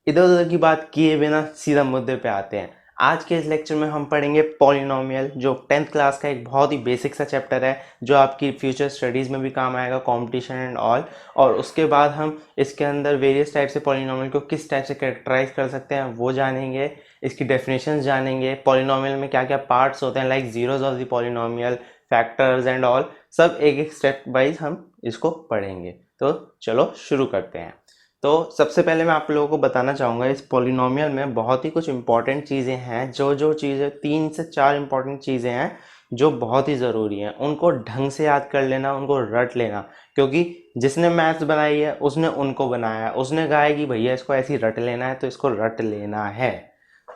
इधर उधर की बात किए बिना सीधा मुद्दे पे आते हैं। आज के इस लेक्चर में हम पढ़ेंगे पॉलिनोमियल, जो 10th क्लास का एक बहुत ही बेसिक सा चैप्टर है, जो आपकी फ्यूचर स्टडीज़ में भी काम आएगा, कंपटीशन एंड ऑल। और उसके बाद हम इसके अंदर वेरियस टाइप से पॉलिनोमियल को किस टाइप से कैरेक्टराइज कर सकते हैं वो जानेंगे, इसकी डेफिनेशंस जानेंगे, पॉलिनोमियल में क्या क्या पार्ट्स होते हैं like zeros of the polynomial, factors and all, सब एक एक स्टेप वाइज हम इसको पढ़ेंगे। तो चलो शुरू करते हैं। तो सबसे पहले मैं आप लोगों को बताना चाहूँगा, इस पॉलिनोमियल में बहुत ही कुछ इंपॉर्टेंट चीज़ें हैं। जो चीज़ें 3 से 4 इंपॉर्टेंट चीज़ें हैं जो बहुत ही ज़रूरी हैं, उनको ढंग से याद कर लेना, उनको रट लेना, क्योंकि जिसने मैथ्स बनाई है उसने उनको बनाया है, उसने कहा है कि भैया इसको ऐसे ही रट लेना है, तो इसको रट लेना है।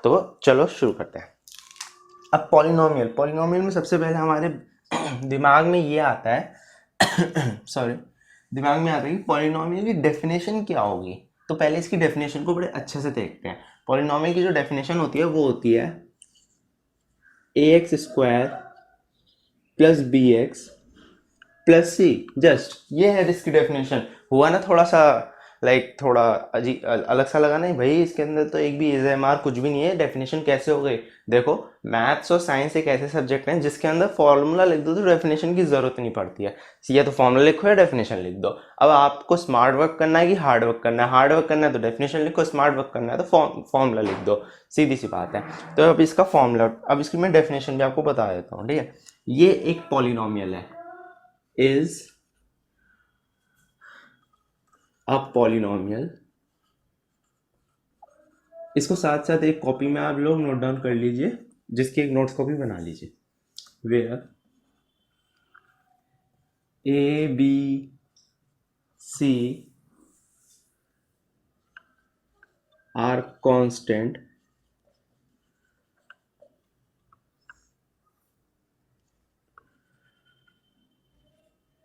तो चलो शुरू करते हैं। अब पॉलिनोमियल पॉलिनोमियल में सबसे पहले हमारे दिमाग में ये आता है सॉरी, दिमाग में आता है कि पॉलिनोमियल की डेफिनेशन क्या होगी। तो पहले इसकी डेफिनेशन को बड़े अच्छे से देखते हैं। पॉलिनोमियल की जो डेफिनेशन होती है वो होती है ax² प्लस bx प्लस सी। जस्ट ये है इसकी डेफिनेशन। हुआ ना थोड़ा सा लाइक थोड़ा अजीब अलग सा लगा? नहीं भाई, इसके अंदर तो एक भी इज एम आर कुछ भी नहीं है। डेफिनेशन कैसे हो गई? देखो, मैथ्स और साइंस एक ऐसे सब्जेक्ट हैं जिसके अंदर फॉर्मूला लिख दो तो डेफिनेशन की जरूरत नहीं पड़ती है। या तो फॉर्मूला लिखो या डेफिनेशन लिख दो। अब आपको स्मार्ट वर्क करना है कि हार्ड वर्क करना है? हार्ड वर्क करना है तो डेफिनेशन लिखो, स्मार्ट वर्क करना है तो फॉर्मूला लिख दो। सीधी सी बात है। तो अब इसका फॉर्मूला, अब इसकी मैं डेफिनेशन भी आपको बता देता हूँ, ठीक है। ये एक पॉलिनोमियल है, इज अ पॉलिनोमियल। इसको साथ साथ एक कॉपी में आप लोग नोट डाउन कर लीजिए, जिसकी एक नोट्स कॉपी बना लीजिए। Where a b c are constant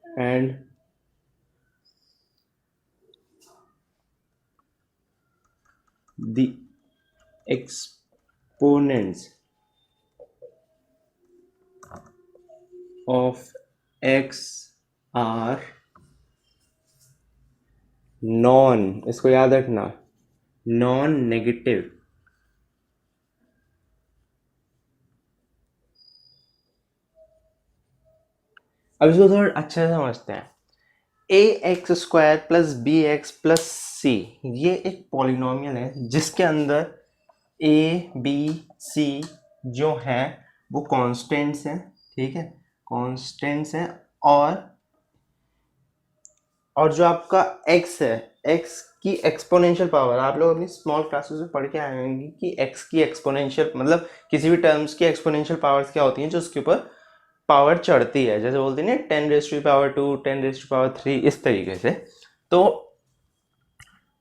and the exponents of x are known, इसको याद रखना, नॉन नेगेटिव। अब इसको थोड़ा अच्छे से समझते हैं। ax² प्लस bx प्लस सी, ये एक पॉलिनोमियल है जिसके अंदर a b c जो है वो कांस्टेंट्स हैं, ठीक है, कांस्टेंट्स हैं। और जो आपका x है, x की एक्सपोनेंशियल पावर, आप लोग अपनी स्मॉल क्लासेस में पढ़ के आए होंगे कि x की एक्सपोनेंशियल मतलब किसी भी टर्म्स की एक्सपोनेंशियल पावर्स क्या होती हैं, जो उसके ऊपर पावर चढ़ती है। जैसे बोलते हैं ना 10⁻², 10⁻3, इस तरीके से। तो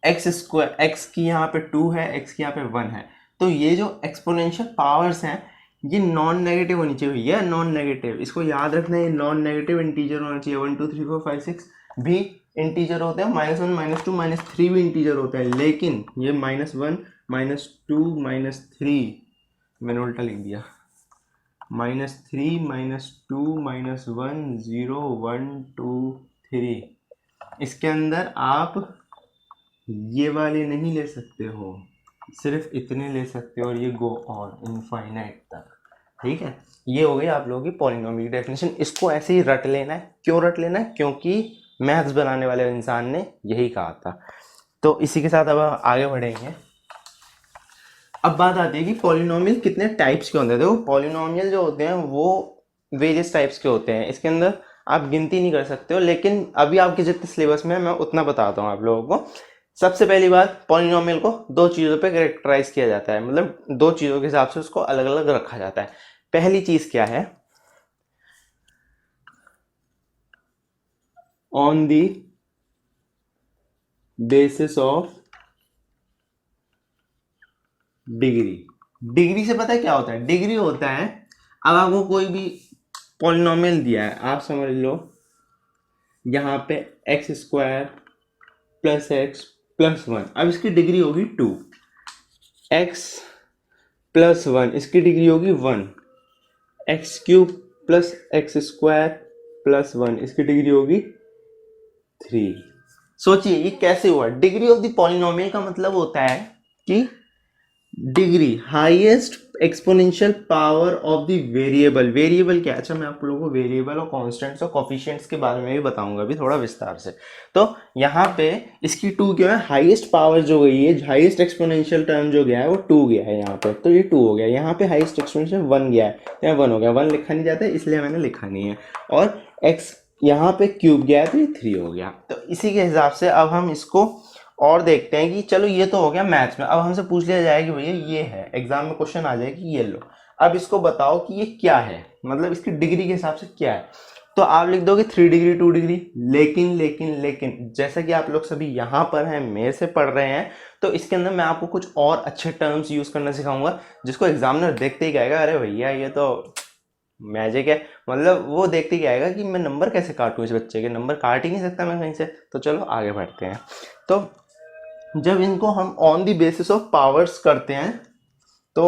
x की यहाँ पे 2 है, x की यहाँ पे 1 है। तो ये जो एक्सपोनेंशियल पावर्स हैं ये नॉन नेगेटिव होनी चाहिए। ये नॉन नेगेटिव, इसको याद रखना है, ये नॉन नेगेटिव इंटीजर होना चाहिए। 1 2 3 4 5 6 भी इंटीजर होते हैं, -1 -2 -3 भी इंटीजर होते हैं, लेकिन ये -1 -2 -3, मैंने उल्टा लिख दिया, -3 -2 -1 0 1 2 3। इसके अंदर आप ये वाले नहीं ले सकते हो, सिर्फ इतने ले सकते हो, और ये गो ऑन इनफाइनाइट तक, ठीक है। ये हो गई आप लोगों की पॉलिनोमियल की डेफिनेशन। इसको ऐसे ही रट लेना है। क्यों रट लेना है? क्योंकि मैथ्स बनाने वाले इंसान ने यही कहा था। तो इसी के साथ अब आगे बढ़ेंगे। अब बात आती है कि पॉलिनोमियल कितने टाइप्स के होते हैं। देखो, पॉलिनोमियल जो होते हैं वो वेरियस टाइप्स के होते हैं। इसके अंदर आप गिनती नहीं कर सकते हो, लेकिन अभी आपके जितने सिलेबस में है मैं उतना बताता हूँ आप लोगों को। सबसे पहली बात, पॉलिनोमियल को दो चीज़ों पे कैरेक्टराइज किया जाता है, मतलब दो चीज़ों के हिसाब से उसको अलग अलग रखा जाता है। पहली चीज़ क्या है? On the basis of degree. Degree से पता है क्या होता है? डिग्री होता है, अब आपको कोई भी पॉलिनोमियल दिया है, आप समझ लो यहाँ पे x² प्लस x प्लस 1, अब इसकी डिग्री होगी 2। x प्लस 1, इसकी डिग्री होगी 1। x³ प्लस x² प्लस 1, इसकी डिग्री होगी 3। सोचिए ये कैसे हुआ? डिग्री ऑफ द पॉलिनोमियल का मतलब होता है कि degree highest exponential power of the variable. Variable क्या? अच्छा, मैं आप लोगों को वेरिएबल और कांस्टेंट्स और कोफिशिएंट्स के बारे में भी बताऊंगा अभी थोड़ा विस्तार से। तो यहाँ पे इसकी 2 क्या है, हाईएस्ट पावर जो गई है, हाईएस्ट एक्सपोनेंशियल टर्म जो गया है वो 2 गया है यहाँ पे, तो ये 2 हो गया। यहाँ पे हाईएस्ट एक्सपोनेंशियल 1 गया है, तो यहाँ 1 हो गया। 1 लिखा नहीं जाता है इसलिए मैंने लिखा नहीं है। और एक्स यहाँ पे क्यूब गया है तो ये 3 हो गया। तो इसी के हिसाब से अब हम इसको और देखते हैं कि चलो ये तो हो गया मैथ्स में। अब हमसे पूछ लिया जाए कि भैया ये है, एग्जाम में क्वेश्चन आ जाए कि ये लो, अब इसको बताओ कि ये क्या है, मतलब इसकी डिग्री के हिसाब से क्या है। तो आप लिख दोगे 3 डिग्री 2 डिग्री। लेकिन लेकिन लेकिन जैसा कि आप लोग सभी यहाँ पर हैं, मेरे से पढ़ रहे हैं, तो इसके अंदर मैं आपको कुछ और अच्छे टर्म्स यूज करना सिखाऊंगा जिसको एग्जामिनर देखते ही कहेगा अरे भैया ये तो मैजिक है। मतलब वो देखते ही आएगा कि मैं नंबर कैसे काटूं, इस बच्चे के नंबर काट ही नहीं सकता मैं कहीं से। तो चलो आगे बढ़ते हैं। तो जब इनको हम on the basis of powers करते हैं तो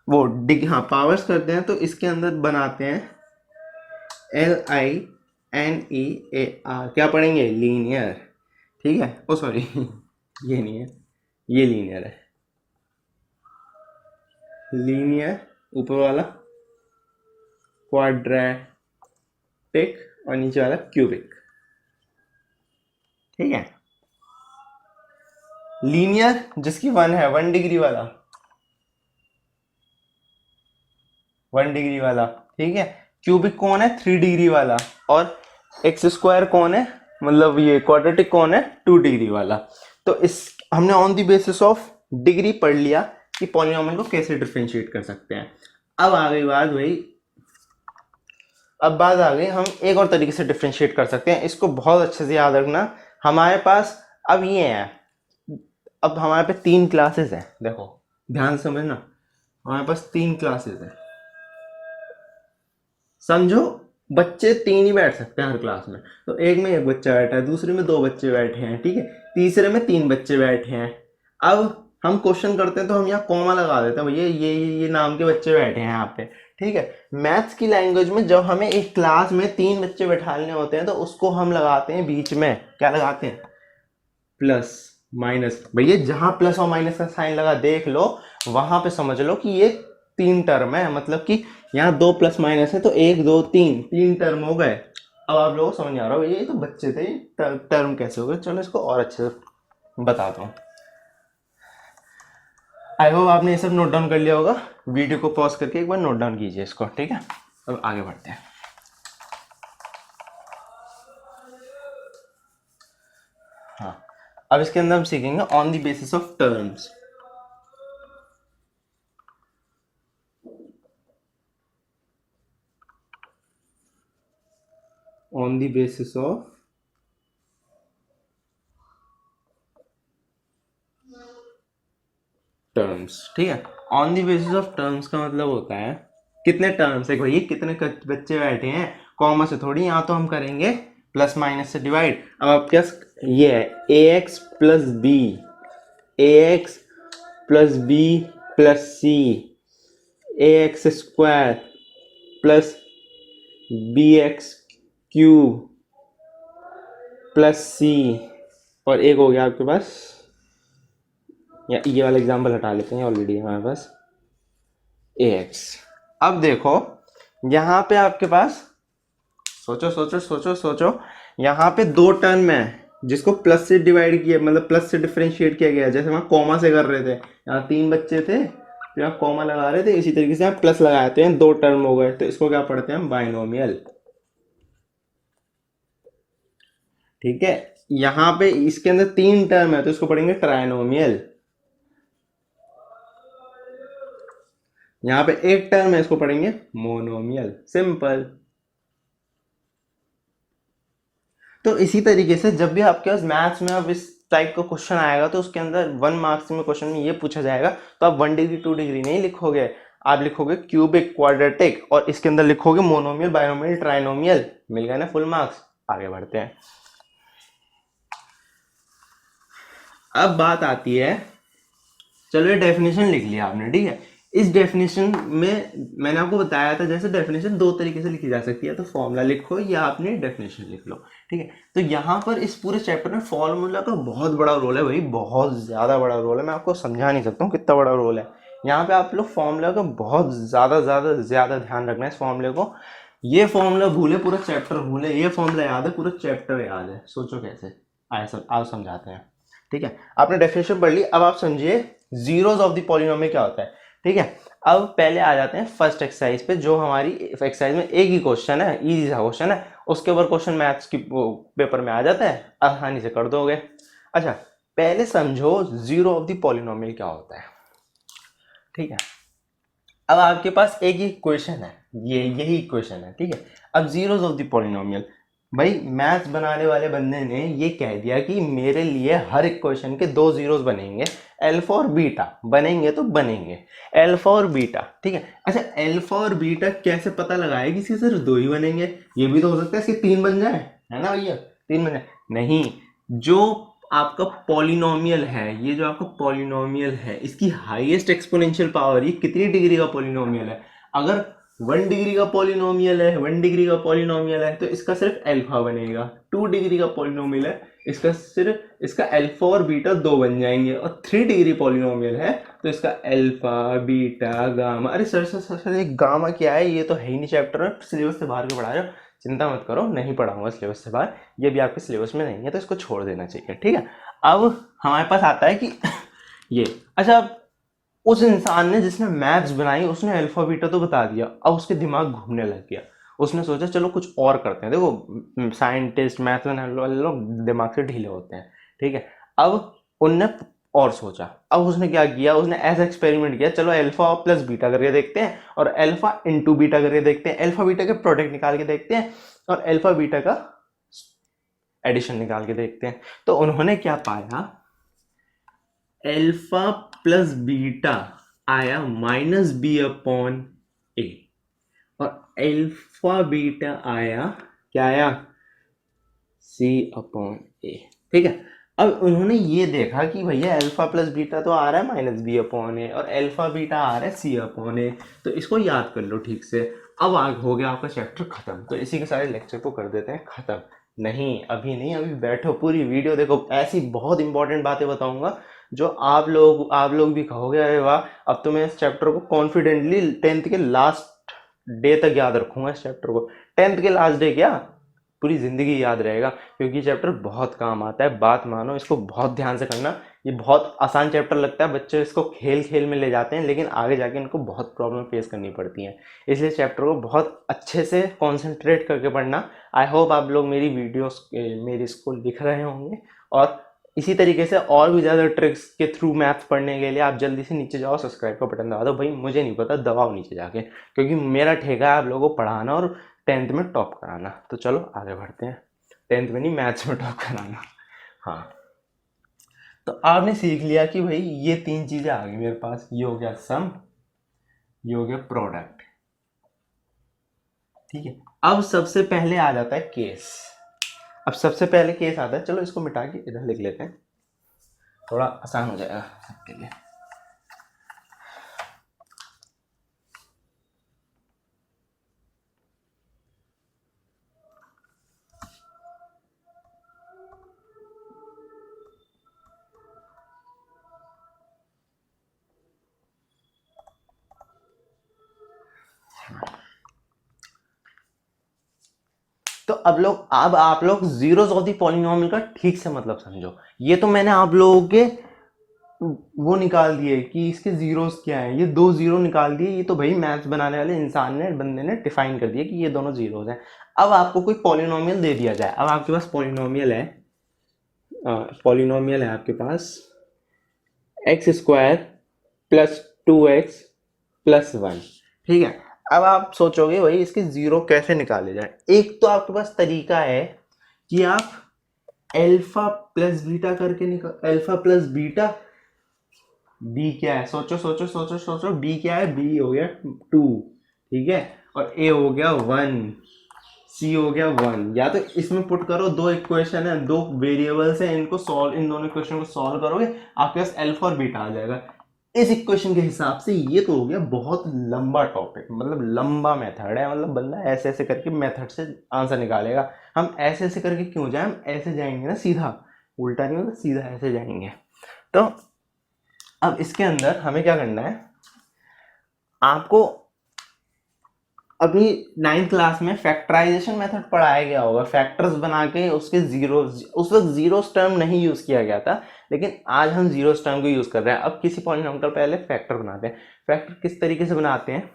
वो हाँ पावर्स करते हैं, तो इसके अंदर बनाते हैं LINEAR। क्या पढ़ेंगे? लीनियर। ठीक है, ओ सॉरी ये नहीं है, ये लीनियर है। लीनियर ऊपर वाला, क्वाड्रेटिक और नीचे वाला क्यूबिक। ठीक है, लीनियर जिसकी 1 है, 1 डिग्री वाला, 1 डिग्री वाला। ठीक है, क्यूबिक कौन है? 3 डिग्री वाला। और एक्स स्क्वायर कौन है, मतलब ये क्वाड्रेटिक कौन है? 2 डिग्री वाला। तो इस हमने on the basis of degree पढ़ लिया कि पॉलिनोमियल को कैसे डिफरेंशिएट कर सकते हैं। अब आ गई बात भाई, अब बात आ गई हम एक और तरीके से डिफरेंशिएट कर सकते हैं। इसको बहुत अच्छे से याद रखना। हमारे पास अब ये है, अब हमारे पे 3 क्लासेस हैं। देखो ध्यान से समझना, हमारे पास 3 क्लासेस हैं। समझो बच्चे 3 ही बैठ सकते हैं हर क्लास में। तो एक में 1 बच्चा बैठा है, दूसरे में 2 बच्चे बैठे हैं, ठीक है, तीसरे में 3 बच्चे बैठे हैं। अब हम क्वेश्चन करते हैं तो हम यहाँ कॉमा लगा देते हैं, भैया ये नाम के बच्चे बैठे हैं यहाँ पे। ठीक है, मैथ्स की लैंग्वेज में जब हमें एक क्लास में 3 बच्चे बैठाने होते हैं तो उसको हम लगाते हैं बीच में, क्या लगाते हैं? Plus minus. भैया जहां प्लस और माइनस का साइन लगा देख लो, वहां पे समझ लो कि ये 3 टर्म है, मतलब कि यहाँ 2 प्लस माइनस है तो 1 2 3 टर्म हो गए। अब आप लोगों को समझ आ रहा होगा ये तो बच्चे थे, टर्म कैसे हो गए। चलो इसको और अच्छे से बताता हूँ। आई होप आपने ये सब नोट डाउन कर लिया होगा। वीडियो को पॉज करके एक बार नोट डाउन कीजिए इसको, ठीक है। अब आगे बढ़ते हैं। हाँ, अब इसके अंदर हम सीखेंगे on the basis of terms. On the basis of terms, ठीक है। On the basis of terms का मतलब होता है कितने टर्म्स है भैया, कितने बच्चे बैठे हैं, कॉमा से थोड़ी, यहाँ तो हम करेंगे प्लस माइनस से डिवाइड। अब आप क्या, ये है ax plus B, ax plus B plus C, ax square plus B X cube plus C, और एक हो गया आपके पास, या ये वाला एग्जाम्पल हटा लेते हैं, ऑलरेडी हमारे पास ax। अब देखो यहाँ पे आपके पास, सोचो सोचो सोचो सोचो, यहाँ पे 2 टर्म है जिसको प्लस से डिवाइड किया, मतलब प्लस से डिफरेंशिएट किया गया। जैसे वहाँ कॉमा से कर रहे थे, यहाँ 3 बच्चे थे तो यहाँ कॉमा लगा रहे थे, इसी तरीके से यहाँ प्लस लगाते हैं, 2 टर्म हो गए, तो इसको क्या पढ़ते हैं हम? बाइनोमियल। ठीक है, यहाँ पे इसके अंदर 3 टर्म है तो इसको पढ़ेंगे ट्राइनोमियल। यहाँ पे 1 टर्म है, इसको पढ़ेंगे मोनोमियल। सिंपल। तो इसी तरीके से जब भी आपके पास मैथ्स में अब इस टाइप का क्वेश्चन आएगा तो उसके अंदर 1 मार्क्स में क्वेश्चन में ये पूछा जाएगा, तो आप 1 डिग्री 2 डिग्री नहीं लिखोगे, आप लिखोगे क्यूबिक, क्वाड्रेटिक, और इसके अंदर लिखोगे मोनोमियल, बाइनोमियल, ट्राइनोमियल। मिल गया ना फुल मार्क्स। आगे बढ़ते हैं। अब बात आती है, चलो ये डेफिनेशन लिख लिया आपने, ठीक है, इस डेफिनेशन में मैंने आपको बताया था, जैसे डेफिनेशन दो तरीके से लिखी जा सकती है, तो फॉर्मूला लिखो या आपने डेफिनेशन लिख लो, ठीक है। तो यहाँ पर इस पूरे चैप्टर में फॉर्मूला का बहुत बड़ा रोल है भाई, बहुत ज़्यादा बड़ा रोल है। मैं आपको समझा नहीं सकता हूँ कितना बड़ा रोल है यहाँ पे। आप लोग फॉर्मूला का बहुत ज़्यादा ध्यान रखना है इस फॉर्मूले को। ये फॉर्मूला भूले पूरा चैप्टर भूले, ये फॉर्मूला याद है पूरा चैप्टर याद है। सोचो कैसे आए, सब आप समझाते हैं, ठीक है। आपने डेफिनेशन पढ़ ली, अब आप समझिए जीरोस ऑफ द पॉलिनोमियल क्या होता है, ठीक है। अब पहले आ जाते हैं फर्स्ट एक्सरसाइज पे, जो हमारी एक्सरसाइज में एक ही क्वेश्चन है, इजी सा क्वेश्चन है, उसके ऊपर क्वेश्चन मैथ्स की पेपर में आ जाता है, आसानी से कर दोगे। अच्छा, पहले समझो जीरो ऑफ द पॉलिनोमियल क्या होता है, ठीक है। अब आपके पास एक ही क्वेश्चन है, यही क्वेश्चन है, ठीक है। अब जीरोस ऑफ द पॉलिनोमियल, भाई मैथ्स बनाने वाले बंदे ने ये कह दिया कि मेरे लिए हर एक क्वेश्चन के दो जीरोस बनेंगे, अल्फा और बीटा बनेंगे, तो बनेंगे अल्फा और बीटा, ठीक है। अच्छा, अल्फा और बीटा कैसे पता लगाए कि इसके सिर्फ दो ही बनेंगे? ये भी तो हो सकता है इसके तीन बन जाए, है ना भैया, तीन बन जाए। नहीं, जो आपका पॉलिनोमियल है, ये जो आपका पॉलिनोमियल है, इसकी हाईएस्ट एक्सपोनेंशियल पावर, ये कितनी डिग्री का पॉलिनोमियल है? अगर 1 डिग्री का पॉलिनोमियल है, 1 डिग्री का पॉलिनोमियल है, तो इसका सिर्फ अल्फा बनेगा। 2 डिग्री का पॉलिनोमियल है, इसका सिर्फ इसका अल्फा और बीटा दो बन जाएंगे। और 3 डिग्री पॉलिनोमियल है, तो इसका अल्फा बीटा गामा। अरे सर ये गामा क्या है? ये तो है ही नहीं चैप्टर में, सिलेबस से बाहर के पढ़ा रहे हो। चिंता मत करो, नहीं पढ़ाऊंगा सिलेबस से बाहर, ये भी आपके सिलेबस में नहीं है, तो इसको छोड़ देना चाहिए, ठीक है। अब हमारे पास आता है कि ये, अच्छा, उस इंसान ने जिसने मैथ्स बनाई, उसने अल्फा बीटा तो बता दिया, अब उसके दिमाग घूमने लग गया। उसने सोचा चलो कुछ और करते हैं। देखो साइंटिस्ट मैथ्स वाले लोग दिमाग से ढीले होते हैं, ठीक है। अब उनने और सोचा, अब उसने क्या किया, उसने ऐसा एक्सपेरिमेंट किया, चलो अल्फा प्लस बीटा करके देखते हैं, और अल्फा इंटू बीटा करके देखते हैं, अल्फा बीटा के प्रोडक्ट निकाल के देखते हैं, और अल्फा बीटा का एडिशन निकाल के देखते हैं। तो उन्होंने क्या पाया, अल्फा प्लस बीटा आया माइनस बी अपॉन ए, और अल्फा बीटा आया, क्या आया, सी अपॉन ए, ठीक है। अब उन्होंने ये देखा कि भैया अल्फा प्लस बीटा तो आ रहा है माइनस बी अपॉन ए, और अल्फा बीटा आ रहा है सी अपॉन ए, तो इसको याद कर लो ठीक से। अब आग हो गया आपका चैप्टर खत्म। तो इसी के सारे लेक्चर को कर देते हैं खत्म। नहीं अभी नहीं, अभी बैठो पूरी वीडियो देखो, ऐसी बहुत इंपॉर्टेंट बातें बताऊंगा जो आप लोग भी कहोगे अरे वाह, अब तो मैं इस चैप्टर को कॉन्फिडेंटली 10th के लास्ट डे तक याद रखूंगा। इस चैप्टर को 10th के लास्ट डे क्या, पूरी ज़िंदगी याद रहेगा, क्योंकि चैप्टर बहुत काम आता है। बात मानो, इसको बहुत ध्यान से करना। ये बहुत आसान चैप्टर लगता है, बच्चे इसको खेल खेल में ले जाते हैं, लेकिन आगे जाके इनको बहुत प्रॉब्लम फेस करनी पड़ती है। इसलिए चैप्टर को बहुत अच्छे से कॉन्सेंट्रेट करके पढ़ना। आई होप आप लोग मेरी वीडियोस मेरी इसको लिख रहे होंगे, और इसी तरीके से और भी ज़्यादा ट्रिक्स के थ्रू मैथ्स पढ़ने के लिए आप जल्दी से नीचे जाओ, सब्सक्राइब का बटन दबा दो। भाई मुझे नहीं पता, दबाओ नीचे जाके, क्योंकि मेरा ठेका है आप लोगों को पढ़ाना और 10th में टॉप कराना। तो चलो आगे बढ़ते हैं। 10th में नहीं, मैथ्स में टॉप कराना। हाँ, तो आपने सीख लिया कि भाई ये तीन चीज़ें आ गई मेरे पास, ये हो गया सम, ये हो गया प्रोडक्ट, ठीक है। अब सबसे पहले आ जाता है केस। अब सबसे पहले केस आता है, चलो इसको मिटा के इधर लिख लेते हैं, थोड़ा आसान हो जाएगा सबके लिए। तो अब आप लोग जीरोस ऑफ द पॉलिनोमियल का ठीक से मतलब समझो। ये तो मैंने आप लोगों के वो निकाल दिए कि इसके जीरोस क्या हैं, ये दो जीरो निकाल दिए। ये तो भाई मैथ्स बनाने वाले इंसान ने, बंदे ने डिफाइन कर दिया कि ये दोनों जीरोस हैं। अब आपको कोई पॉलिनोमियल दे दिया जाए, अब आपके पास पॉलिनोमियल है आपके पास X square plus 2x plus 1, ठीक है। अब आप सोचोगे भाई इसके जीरो कैसे निकाले जाए। एक तो आपके पास तरीका है कि आप अल्फा प्लस बीटा करके निकाल, अल्फा प्लस बीटा, बी क्या है, सोचो सोचो सोचो सोचो, बी क्या है, बी हो गया 2, ठीक है, और ए हो गया 1, सी हो गया 1। या तो इसमें पुट करो, दो इक्वेशन है, दो वेरिएबल्स हैं, इनको सॉल्व, इन दोनों इक्वेशन को सॉल्व करोगे, आपके पास अल्फा और बीटा आ जाएगा। इस इक्वेशन के हिसाब से ये तो हो गया बहुत लंबा टॉपिक, मतलब लंबा मेथड है, मतलब बंदा ऐसे ऐसे करके मेथड से आंसर निकालेगा। हम ऐसे ऐसे करके क्यों जाए, हम ऐसे जाएंगे ना सीधा, उल्टा नहीं होगा, सीधा ऐसे जाएंगे। तो अब इसके अंदर हमें क्या करना है, आपको अभी 9th क्लास में फैक्टराइजेशन मेथड पढ़ाया गया होगा, फैक्टर्स बना के उसके जीरो, उस वक्त जीरोस टर्म नहीं यूज किया गया था, लेकिन आज हम जीरोस टर्म को यूज कर रहे हैं। अब किसी पॉलिनॉमियल का पहले फैक्टर बनाते हैं। फैक्टर किस तरीके से बनाते हैं,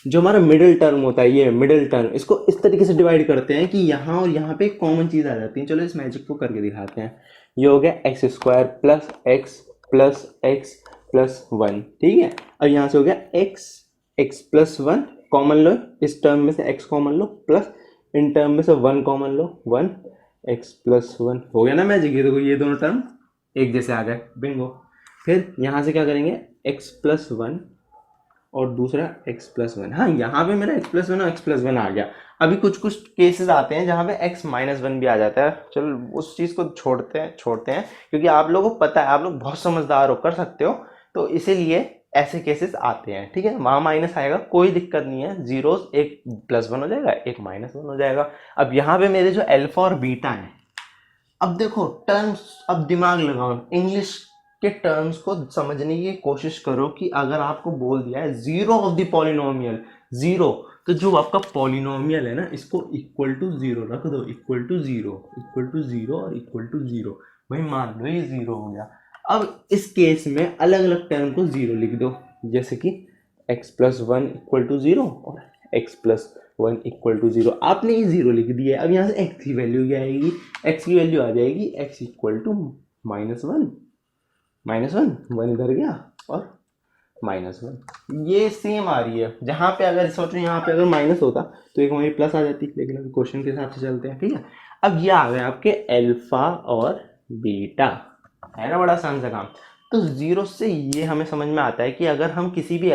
जो हमारा मिडिल टर्म होता है, ये मिडिल टर्म, इसको इस तरीके से डिवाइड करते हैं कि यहाँ और यहाँ पे कॉमन चीज आ जाती है। चलो इस मैजिक को करके दिखाते हैं। ये हो गया x square plus x plus one, ठीक है। और यहाँ से हो गया एक्स प्लस वन, कॉमन लो, इस टर्म में से x common low, plus in term में से वन कॉमन लो, वन एक्स प्लस वन, हो गया ना मैजिक। ये देखो ये दोनों टर्म एक जैसे आ गए, बिंगो। फिर यहाँ से क्या करेंगे, एक्स प्लस वन और दूसरा x प्लस वन। हाँ, यहाँ पे मेरा x प्लस वन और x प्लस वन आ गया। अभी कुछ कुछ केसेस आते हैं जहाँ पे x माइनस वन भी आ जाता है। चलो उस चीज़ को छोड़ते हैं क्योंकि आप लोगों को पता है, आप लोग बहुत समझदार हो, कर सकते हो, तो इसीलिए ऐसे केसेस आते हैं, ठीक है। वहाँ माइनस आएगा, कोई दिक्कत नहीं है, जीरोस, एक प्लस वन हो जाएगा, एक माइनस वन हो जाएगा। अब यहाँ पे मेरे जो अल्फा और बीटा है, अब देखो टर्म्स, अब दिमाग लगाओ, इंग्लिश के टर्म्स को समझने की कोशिश करो कि अगर आपको बोल दिया है zero of the polynomial, zero, तो जो आपका पॉलिनोमियल है ना, इसको इक्वल टू जीरो रख दो, equal to zero, equal to zero और इक्वल टू जीरो। भाई मान लो ये जीरो हो गया। अब इस केस में अलग अलग टर्म को जीरो लिख दो, जैसे कि X plus one equal to zero और X plus one equal to zero. आपने ये जीरो लिख दिया है। अब यहाँ से एक्स की वैल्यू क्या आएगी, एक्स की वैल्यू आ जाएगी x equal to minus one, minus one, one इधर गया और माइनस वन, ये सेम आ रही है। जहाँ पे अगर सोचो यहाँ पे अगर माइनस होता तो एक हमारी प्लस आ जाती, लेकिन अभी क्वेश्चन के हिसाब से चलते हैं, ठीक है। अब ये आ गए आपके अल्फा और बीटा, है ना, बड़ा आसान सा काम। तो जीरो से ये हमें समझ में आता है कि अगर हम किसी भी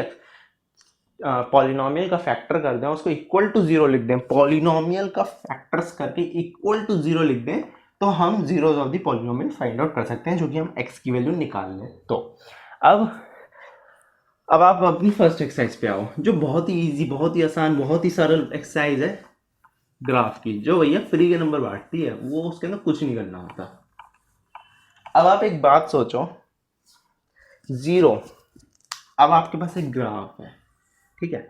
पॉलिनोमियल का फैक्टर कर दें, उसको इक्वल टू जीरो लिख दें, पॉलिनोमियल का फैक्टर्स करके इक्वल टू जीरो लिख दें, तो हम zeros of the polynomial find out कर सकते हैं, जो कि हम x की वैल्यू निकाल लें। तो अब आप अपनी फर्स्ट एक्सरसाइज पे आओ, जो बहुत ही इजी, बहुत ही आसान, बहुत ही सरल एक्सरसाइज है ग्राफ की, जो भैया फ्री के नंबर बांटती है, वो उसके अंदर कुछ नहीं करना होता। अब आप एक बात सोचो, जीरो, अब आपके पास एक ग्राफ है, ठीक है।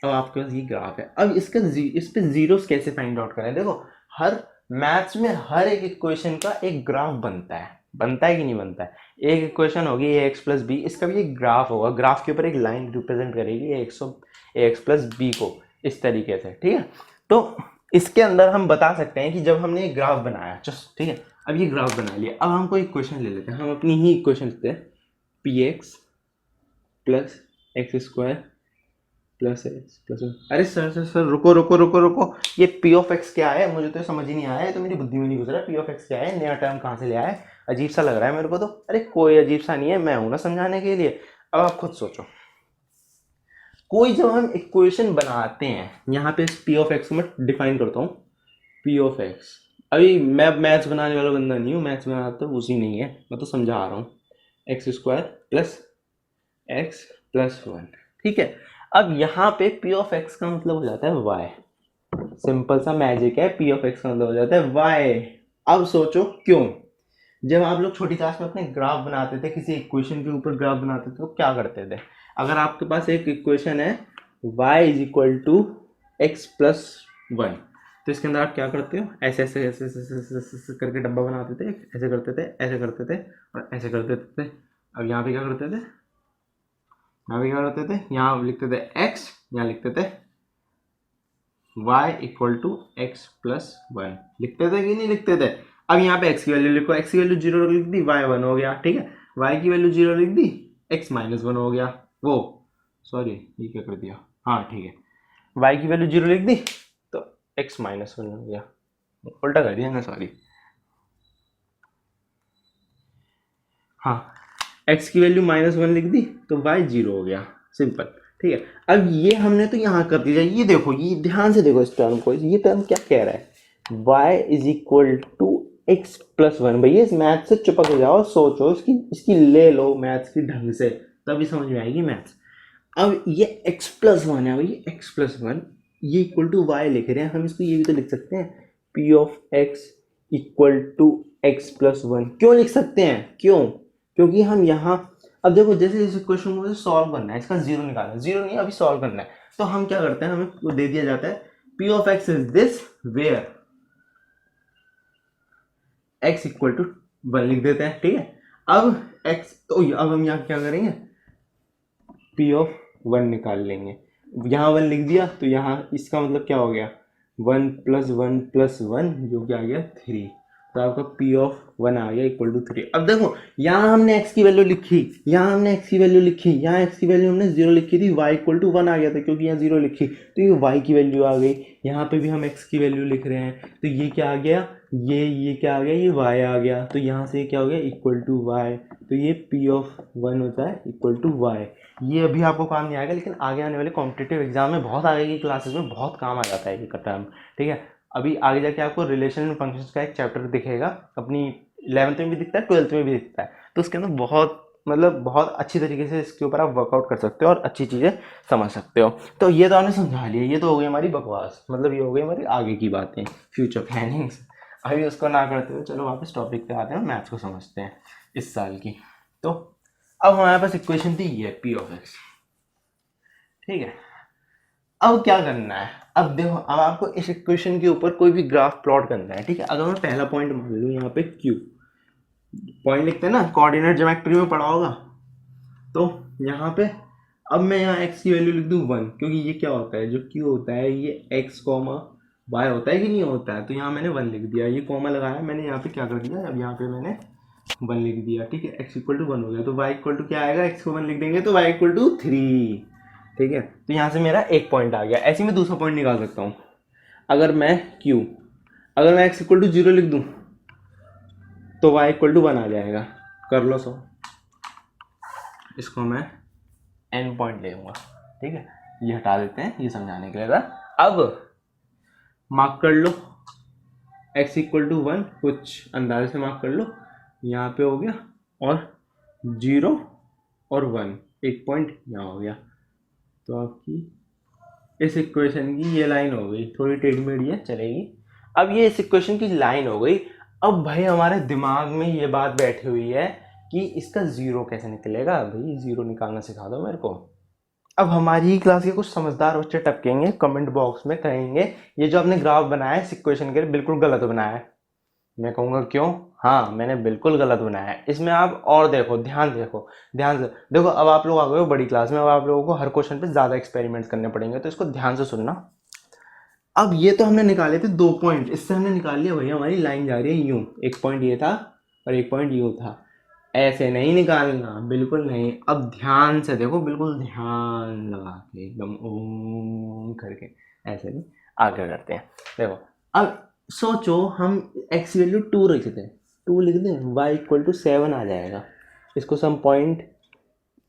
अब आपके पास ये ग्राफ है, अब इसका इस पे जीरोस कैसे फाइंड आउट करें। देखो हर मैथ्स में हर एक इक्वेशन का एक ग्राफ बनता है कि नहीं बनता है। एक इक्वेशन होगी ए एक्स प्लस बी, इसका भी एक ग्राफ होगा, ग्राफ के ऊपर एक लाइन रिप्रेजेंट करेगी ए एक्स प्लस बी को, इस तरीके से, ठीक है। तो इसके अंदर हम बता सकते हैं कि जब हमने एक ग्राफ बनाया, जस्ट, ठीक है, अब ये ग्राफ बना लिया, अब हम कोई इक्वेशन ले लेते हैं, हम अपनी ही इक्वेशन लेते हैं, P x plus x square plus x plus, अरे सर रुको, ये पी ऑफ एक्स क्या है, मुझे तो समझ ही नहीं आया है, तो मेरी बुद्धि में नहीं घुस रहा। पी ऑफ एक्स क्या है, नया टर्म कहाँ से ले आया है, अजीब सा लग रहा है मेरे को तो। अरे कोई अजीब सा नहीं है, मैं हूं ना समझाने के लिए। अब आप खुद सोचो, कोई जब हम इक्वेशन बनाते हैं, यहाँ पे पी ऑफ एक्स को मैं डिफाइन करता हूँ, पी ऑफ एक्स, अभी मैं मैथ्स बनाने वाला बंदा नहीं हूँ, मैथ्स बनाना तो उसी नहीं है, मैं तो समझा रहा हूँ, x square plus x plus one, ठीक है। अब यहाँ पे पी ऑफ एक्स का मतलब हो जाता है वाई, सिंपल सा मैजिक है, पी ऑफ एक्स का मतलब हो जाता है वाई। अब सोचो क्यों, जब आप लोग छोटी क्लास में अपने ग्राफ बनाते थे, किसी इक्वेशन के ऊपर ग्राफ बनाते थे, तो क्या करते थे, अगर आपके पास एक इक्वेशन है y is equal to x plus one, तो इसके अंदर आप क्या करते हो, ऐसे ऐसे ऐसे ऐसे ऐसे ऐसे ऐसे करके डब्बा बनाते थे, ऐसे करते थे, ऐसे करते थे और ऐसे करते थे। अब यहाँ पे क्या करते थे, यहाँ पे क्या करते थे, यहाँ लिखते थे x, यहाँ लिखते थे y equal to x plus one, लिखते थे कि नहीं लिखते थे। अब यहाँ पे x की वैल्यू लिखो, x की वैल्यू जीरो लिख दी, y वन हो गया, ठीक है। y की वैल्यू जीरो लिख दी, x माइनस वन हो गया, वो सॉरी ये क्या कर दिया, हाँ ठीक है, y की वैल्यू जीरो लिख दी तो x माइनस वन हो गया, उल्टा कर दिया ना, सॉरी, हाँ, x की वैल्यू माइनस वन लिख दी तो y जीरो हो गया, सिंपल, ठीक है। अब ये हमने तो यहाँ कर दिया, ये देखो, ये ध्यान से देखो इस टर्म को, ये टर्म क्या कह रहा है, y is equal to x plus one. भैया इस मैथ से चिपक जाओ, सोचो, इसकी ले लो मैथ्स की ढंग से, तभी समझ में आएगी मैथ्स। अब ये x+1 है, ये x+1 ये इक्वल टू y लिख रहे हैं हम, इसको ये भी तो लिख सकते हैं p of x equal to x+1। क्यों लिख सकते हैं, क्यों? क्योंकि हम यहाँ अब देखो जैसे इस इक्वेशन को सॉल्व करना है, इसका जीरो निकालना है, जीरो नहीं अभी सॉल्व करना है, तो हम क्या करते हैं, हमें दे दिया जाता है p of x is this where x equal to 1 लिख देते हैं, ठीक है। अब x तो अब हम यहाँ क्या करेंगे, p ऑफ 1 निकाल लेंगे, यहाँ 1 लिख दिया तो यहाँ इसका मतलब क्या हो गया 1 + 1 + 1 जो कि आ गया 3, तो आपका p ऑफ 1 आ गया इक्वल टू 3। अब देखो यहाँ हमने x की वैल्यू लिखी, यहाँ हमने x की वैल्यू लिखी, यहाँ x की वैल्यू हमने 0 लिखी थी, y इक्वल टू 1 आ गया था क्योंकि यहाँ 0 लिखी, तो ये y की वैल्यू आ गई। यहाँ पे भी हम x की वैल्यू लिख रहे हैं, तो ये क्या आ गया, ये क्या आ गया, ये y आ गया, तो यहाँ से क्या हो गया इक्वल टू y, तो ये p ऑफ 1 होता है इक्वल टू y। ये अभी आपको काम नहीं आएगा, लेकिन आगे आने वाले कॉम्पिटिटिव एग्जाम में बहुत आगे की क्लासेस में बहुत काम आ जाता है ये टर्म, ठीक है। अभी आगे जाके आपको रिलेशन एंड फंक्शंस का एक चैप्टर दिखेगा, अपनी 11th में भी दिखता है, 12th में भी दिखता है, तो उसके अंदर बहुत मतलब बहुत अच्छी तरीके से इसके ऊपर आप वर्कआउट कर सकते हो और अच्छी चीज़ें समझ सकते हो। तो ये तो आपने समझा लिया, ये तो हो गई हमारी बकवास, मतलब ये हो गई हमारी आगे की बातें, फ्यूचर प्लानिंग्स। अभी उसको ना करते हुए चलो वापस टॉपिक पे आते हैं, मैथ्स को समझते हैं इस साल की। तो अब हमारे पास इक्वेशन थी ये p ऑफ x, ठीक है। अब क्या करना है, अब देखो अब आपको इस इक्वेशन के ऊपर कोई भी ग्राफ प्लॉट करना है, ठीक है। अगर मैं पहला पॉइंट मान लूँ यहाँ पे q, पॉइंट लिखते हैं ना, कोऑर्डिनेट ज्योमेट्री में पढ़ा होगा, तो यहाँ पे अब मैं यहाँ x की वैल्यू लिख दूँ 1, क्योंकि ये क्या होता है, जो q होता है ये x, y होता है कि नहीं होता है, तो यहाँ मैंने 1 लिख दिया, ये कॉमा लगाया मैंने, यहाँ पे क्या कर दिया, अब यहाँ पे मैंने 1 लिख दिया, ठीक है। x इक्वल टू 1 हो गया, तो y इक्वल टू क्या आएगा, x को 1 लिख देंगे तो y इक्वल टू 3, ठीक है। तो यहाँ से मेरा एक पॉइंट आ गया। ऐसे ही मैं दूसरा पॉइंट निकाल सकता हूँ, अगर मैं x इक्वल टू 0 लिख दूँ तो y इक्वल टू 1 आ जाएगा, कर लो सो, इसको मैं n पॉइंट ले लूँगा, ठीक है। ये हटा देते हैं, ये समझाने के लिए था। अब मार्क कर लो x इक्वल टू 1, कुछ अंदाजे से मार्क कर लो, यहाँ पे हो गया, और 0 और 1 एक पॉइंट यहाँ हो गया, तो आपकी इस इक्वेशन की ये लाइन हो गई, थोड़ी टेढ़ी मेढ़ी है चलेगी। अब ये इस इक्वेशन की लाइन हो गई। अब भाई हमारे दिमाग में ये बात बैठी हुई है कि इसका जीरो कैसे निकलेगा, भाई जीरो निकालना सिखा दो मेरे को। अब हमारी ही क्लास के कुछ समझदार बच्चे टपकेंगे कमेंट बॉक्स में, कहेंगे ये जो आपने ग्राफ बनाया है इस इक्वेशन के लिए बिल्कुल गलत बनाया है। मैं कहूँगा क्यों, हाँ मैंने बिल्कुल गलत बनाया है, इसमें आप और देखो, ध्यान से देखो। अब आप लोग आ गए हो बड़ी क्लास में, अब आप लोगों को हर क्वेश्चन पे ज़्यादा एक्सपेरिमेंट्स करने पड़ेंगे, तो इसको ध्यान से सुनना। अब ये तो हमने निकाले थे 2 पॉइंट, इससे हमने निकाल लिया भैया हमारी लाइन जा रही है यूँ, एक पॉइंट ये था और एक पॉइंट यूँ था, ऐसे नहीं निकालना, बिल्कुल नहीं। अब ध्यान से देखो, बिल्कुल ध्यान लगा के एकदम ओम करके, ऐसे नहीं, आगे करते हैं। देखो अब सोचो हम x वैल्यू 2 रखे थे, 2 लिख दें, y इक्वल टू 7 आ जाएगा, इसको सम पॉइंट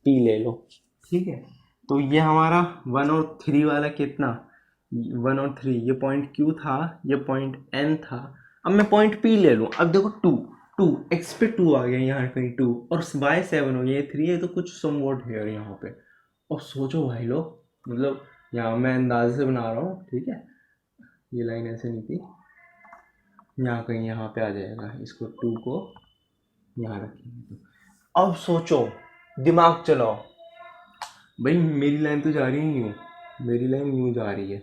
p ले लो, ठीक है। तो ये हमारा 1 और 3 वाला कितना, 1 और 3, ये पॉइंट q था, ये पॉइंट n था। अब मैं पॉइंट p ले लूँ, अब देखो 2 x पे 2 आ गया, यहाँ कहीं 2 और y 7 हो गया, ये 3 है, तो कुछ समवॉट है यहाँ पे। और सोचो भाई लोग, मतलब यहाँ मैं अंदाजे से बना रहा हूँ, ठीक है, ये लाइन ऐसे नहीं थी, यहाँ कहीं यहाँ पे आ जाएगा, इसको 2 को यहाँ रखेंगे। तो अब सोचो, दिमाग चलाओ, भाई मेरी लाइन तो जा रही है यूँ, मेरी लाइन यूँ जा रही है,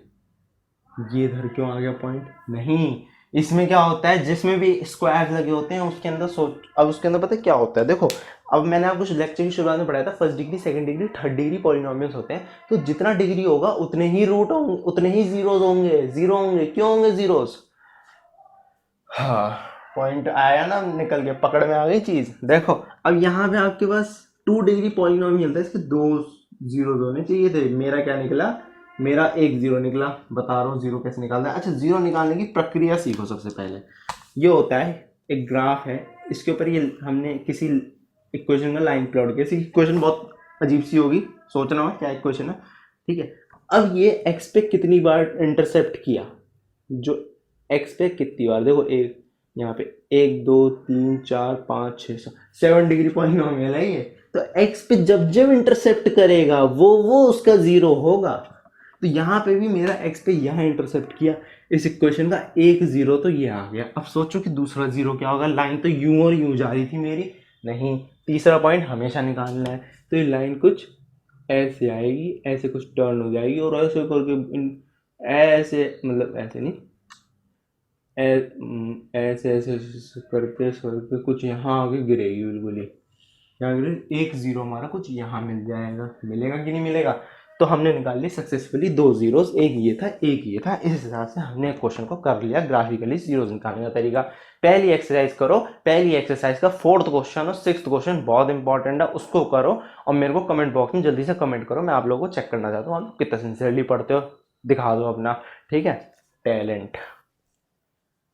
ये इधर क्यों आ गया पॉइंट, नहीं। इसमें क्या होता है, जिसमें भी स्क्वायर लगे होते हैं उसके अंदर सोच, अब उसके अंदर पता है क्या होता है, देखो अब मैंने आपको लेक्चर की शुरुआत में पढ़ाया था, first degree, second degree, third degree polynomials होते हैं, तो जितना डिग्री होगा उतने ही रूट होंगे, उतने ही जीरोज होंगे, जीरो होंगे, क्यों होंगे जीरोज, हाँ पॉइंट आया ना, निकल गया, पकड़ में आ गई चीज। देखो अब यहाँ पे आपके पास 2 डिग्री पॉलिनोमियल था, इसके 2 जीरोज होने चाहिए थे, मेरा क्या निकला, मेरा एक जीरो निकला। बता रहा हूँ जीरो कैसे निकालना है। अच्छा, जीरो निकालने की प्रक्रिया सीखो। सबसे पहले ये होता है, एक ग्राफ है, इसके ऊपर ये हमने किसी इक्वेशन का लाइन प्लॉट किया। इसी इक्वेशन बहुत अजीब सी होगी, सोचना हो क्या इक्वेशन है, ठीक है। अब ये एक्स पे कितनी बार इंटरसेप्ट किया, जो एक्स पे कितनी बार, देखो एक यहाँ पे 1 2 3 4 5 6 7 डिग्री पॉलिनोमियल है ये, तो x पे जब जब इंटरसेप्ट करेगा वो उसका जीरो होगा। तो यहाँ पे भी मेरा x पे यहाँ इंटरसेप्ट किया, इस इक्वेशन का एक जीरो तो ये आ गया। अब सोचो कि दूसरा जीरो क्या होगा, लाइन तो यूं और यूं जा रही थी मेरी, नहीं, तीसरा पॉइंट हमेशा निकालना है। तो ये लाइन कुछ ऐसे आएगी, ऐसे कुछ टर्न हो जाएगी और ऐसे करके ऐसे, मतलब ऐसे नहीं, ऐसे ऐसे करके कुछ यहाँ आगे गिरेगी, बिल्कुल ही यहाँ गिरे, एक जीरो हमारा कुछ यहाँ मिल जाएगा। मिलेगा कि नहीं मिलेगा? तो हमने निकाल ली सक्सेसफुली दो जीरोस, एक ये था एक ये था। इस हिसाब से हमने क्वेश्चन को कर लिया ग्राफिकली जीरोस निकालने का तरीका। पहली एक्सरसाइज करो, पहली एक्सरसाइज का 4th क्वेश्चन और 6th क्वेश्चन बहुत इंपॉर्टेंट है, उसको करो और मेरे को कमेंट बॉक्स में जल्दी से कमेंट करो। मैं आप लोगों को चेक करना चाहता हूँ आप कितना सिंसियरली पढ़ते हो, दिखा दो अपना, ठीक है, टैलेंट।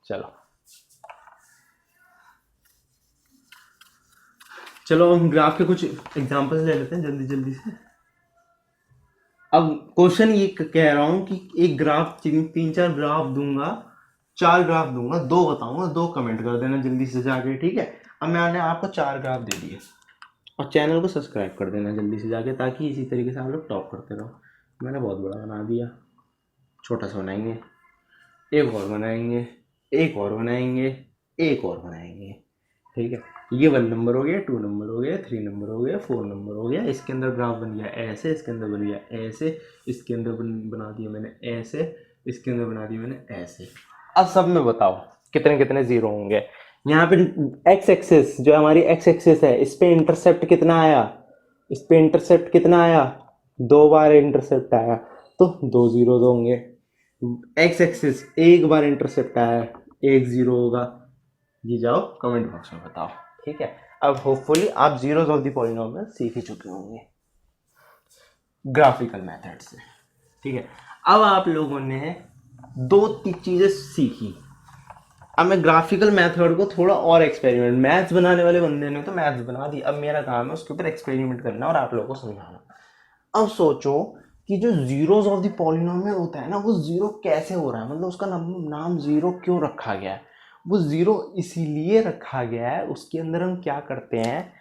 चलो चलो हम ग्राफ के कुछ एग्जांपल्स ले लेते हैं जल्दी जल्दी से। अब क्वेश्चन ये कह रहा हूँ कि एक ग्राफ, 3-4 ग्राफ दूंगा, 4 ग्राफ दूंगा, 2 बताऊंगा, 2 कमेंट कर देना जल्दी से जाके, ठीक है। अब मैंने आपको 4 ग्राफ दे दिए और चैनल को सब्सक्राइब कर देना जल्दी से जाके, ताकि इसी तरीके से आप लोग टॉप करते रहो। मैंने बहुत बड़ा बना दिया, छोटा सा बनाएंगे, एक और बनाएंगे, एक और बनाएंगे, एक और बनाएंगे, ठीक है। ये 1 नंबर हो गया, 2 नंबर हो गया, 3 नंबर हो गया, 4 नंबर हो गया। इसके अंदर ग्राफ बन गया ऐसे, इसके अंदर बन गया ऐसे, इसके अंदर बना दिया मैंने ऐसे, इसके अंदर बना दिया मैंने ऐसे। अब सब में बताओ कितने कितने जीरो होंगे। यहाँ पे एक्स एक्सिस, जो हमारी एक्स एक्सिस है, इस पे इंटरसेप्ट कितना आया, इस पे इंटरसेप्ट कितना आया, 2 बार इंटरसेप्ट आया, तो 2 जीरो होंगे। एक्स एक्सिस एक बार इंटरसेप्ट आया, 1 जीरो होगा। ये जाओ कमेंट बॉक्स में बताओ, ठीक है। अब होपफुली आप जीरोस ऑफ द पॉलिनोमियल सीख ही चुके होंगे ग्राफिकल मेथड से, ठीक है। अब आप लोगों ने 2-3 चीजें सीखी। अब मैं ग्राफिकल मेथड को थोड़ा और एक्सपेरिमेंट, मैथ्स बनाने वाले बंदे ने तो मैथ्स बना दी, अब मेरा काम है उसके ऊपर एक्सपेरिमेंट करना और आप लोगों को समझाना। अब सोचो कि जो जीरोस ऑफ द पॉलिनोमियल होता है ना, वो जीरो कैसे हो रहा है, मतलब उसका नाम जीरो क्यों रखा गया है। वो जीरो इसीलिए रखा गया है, उसके अंदर हम क्या करते हैं,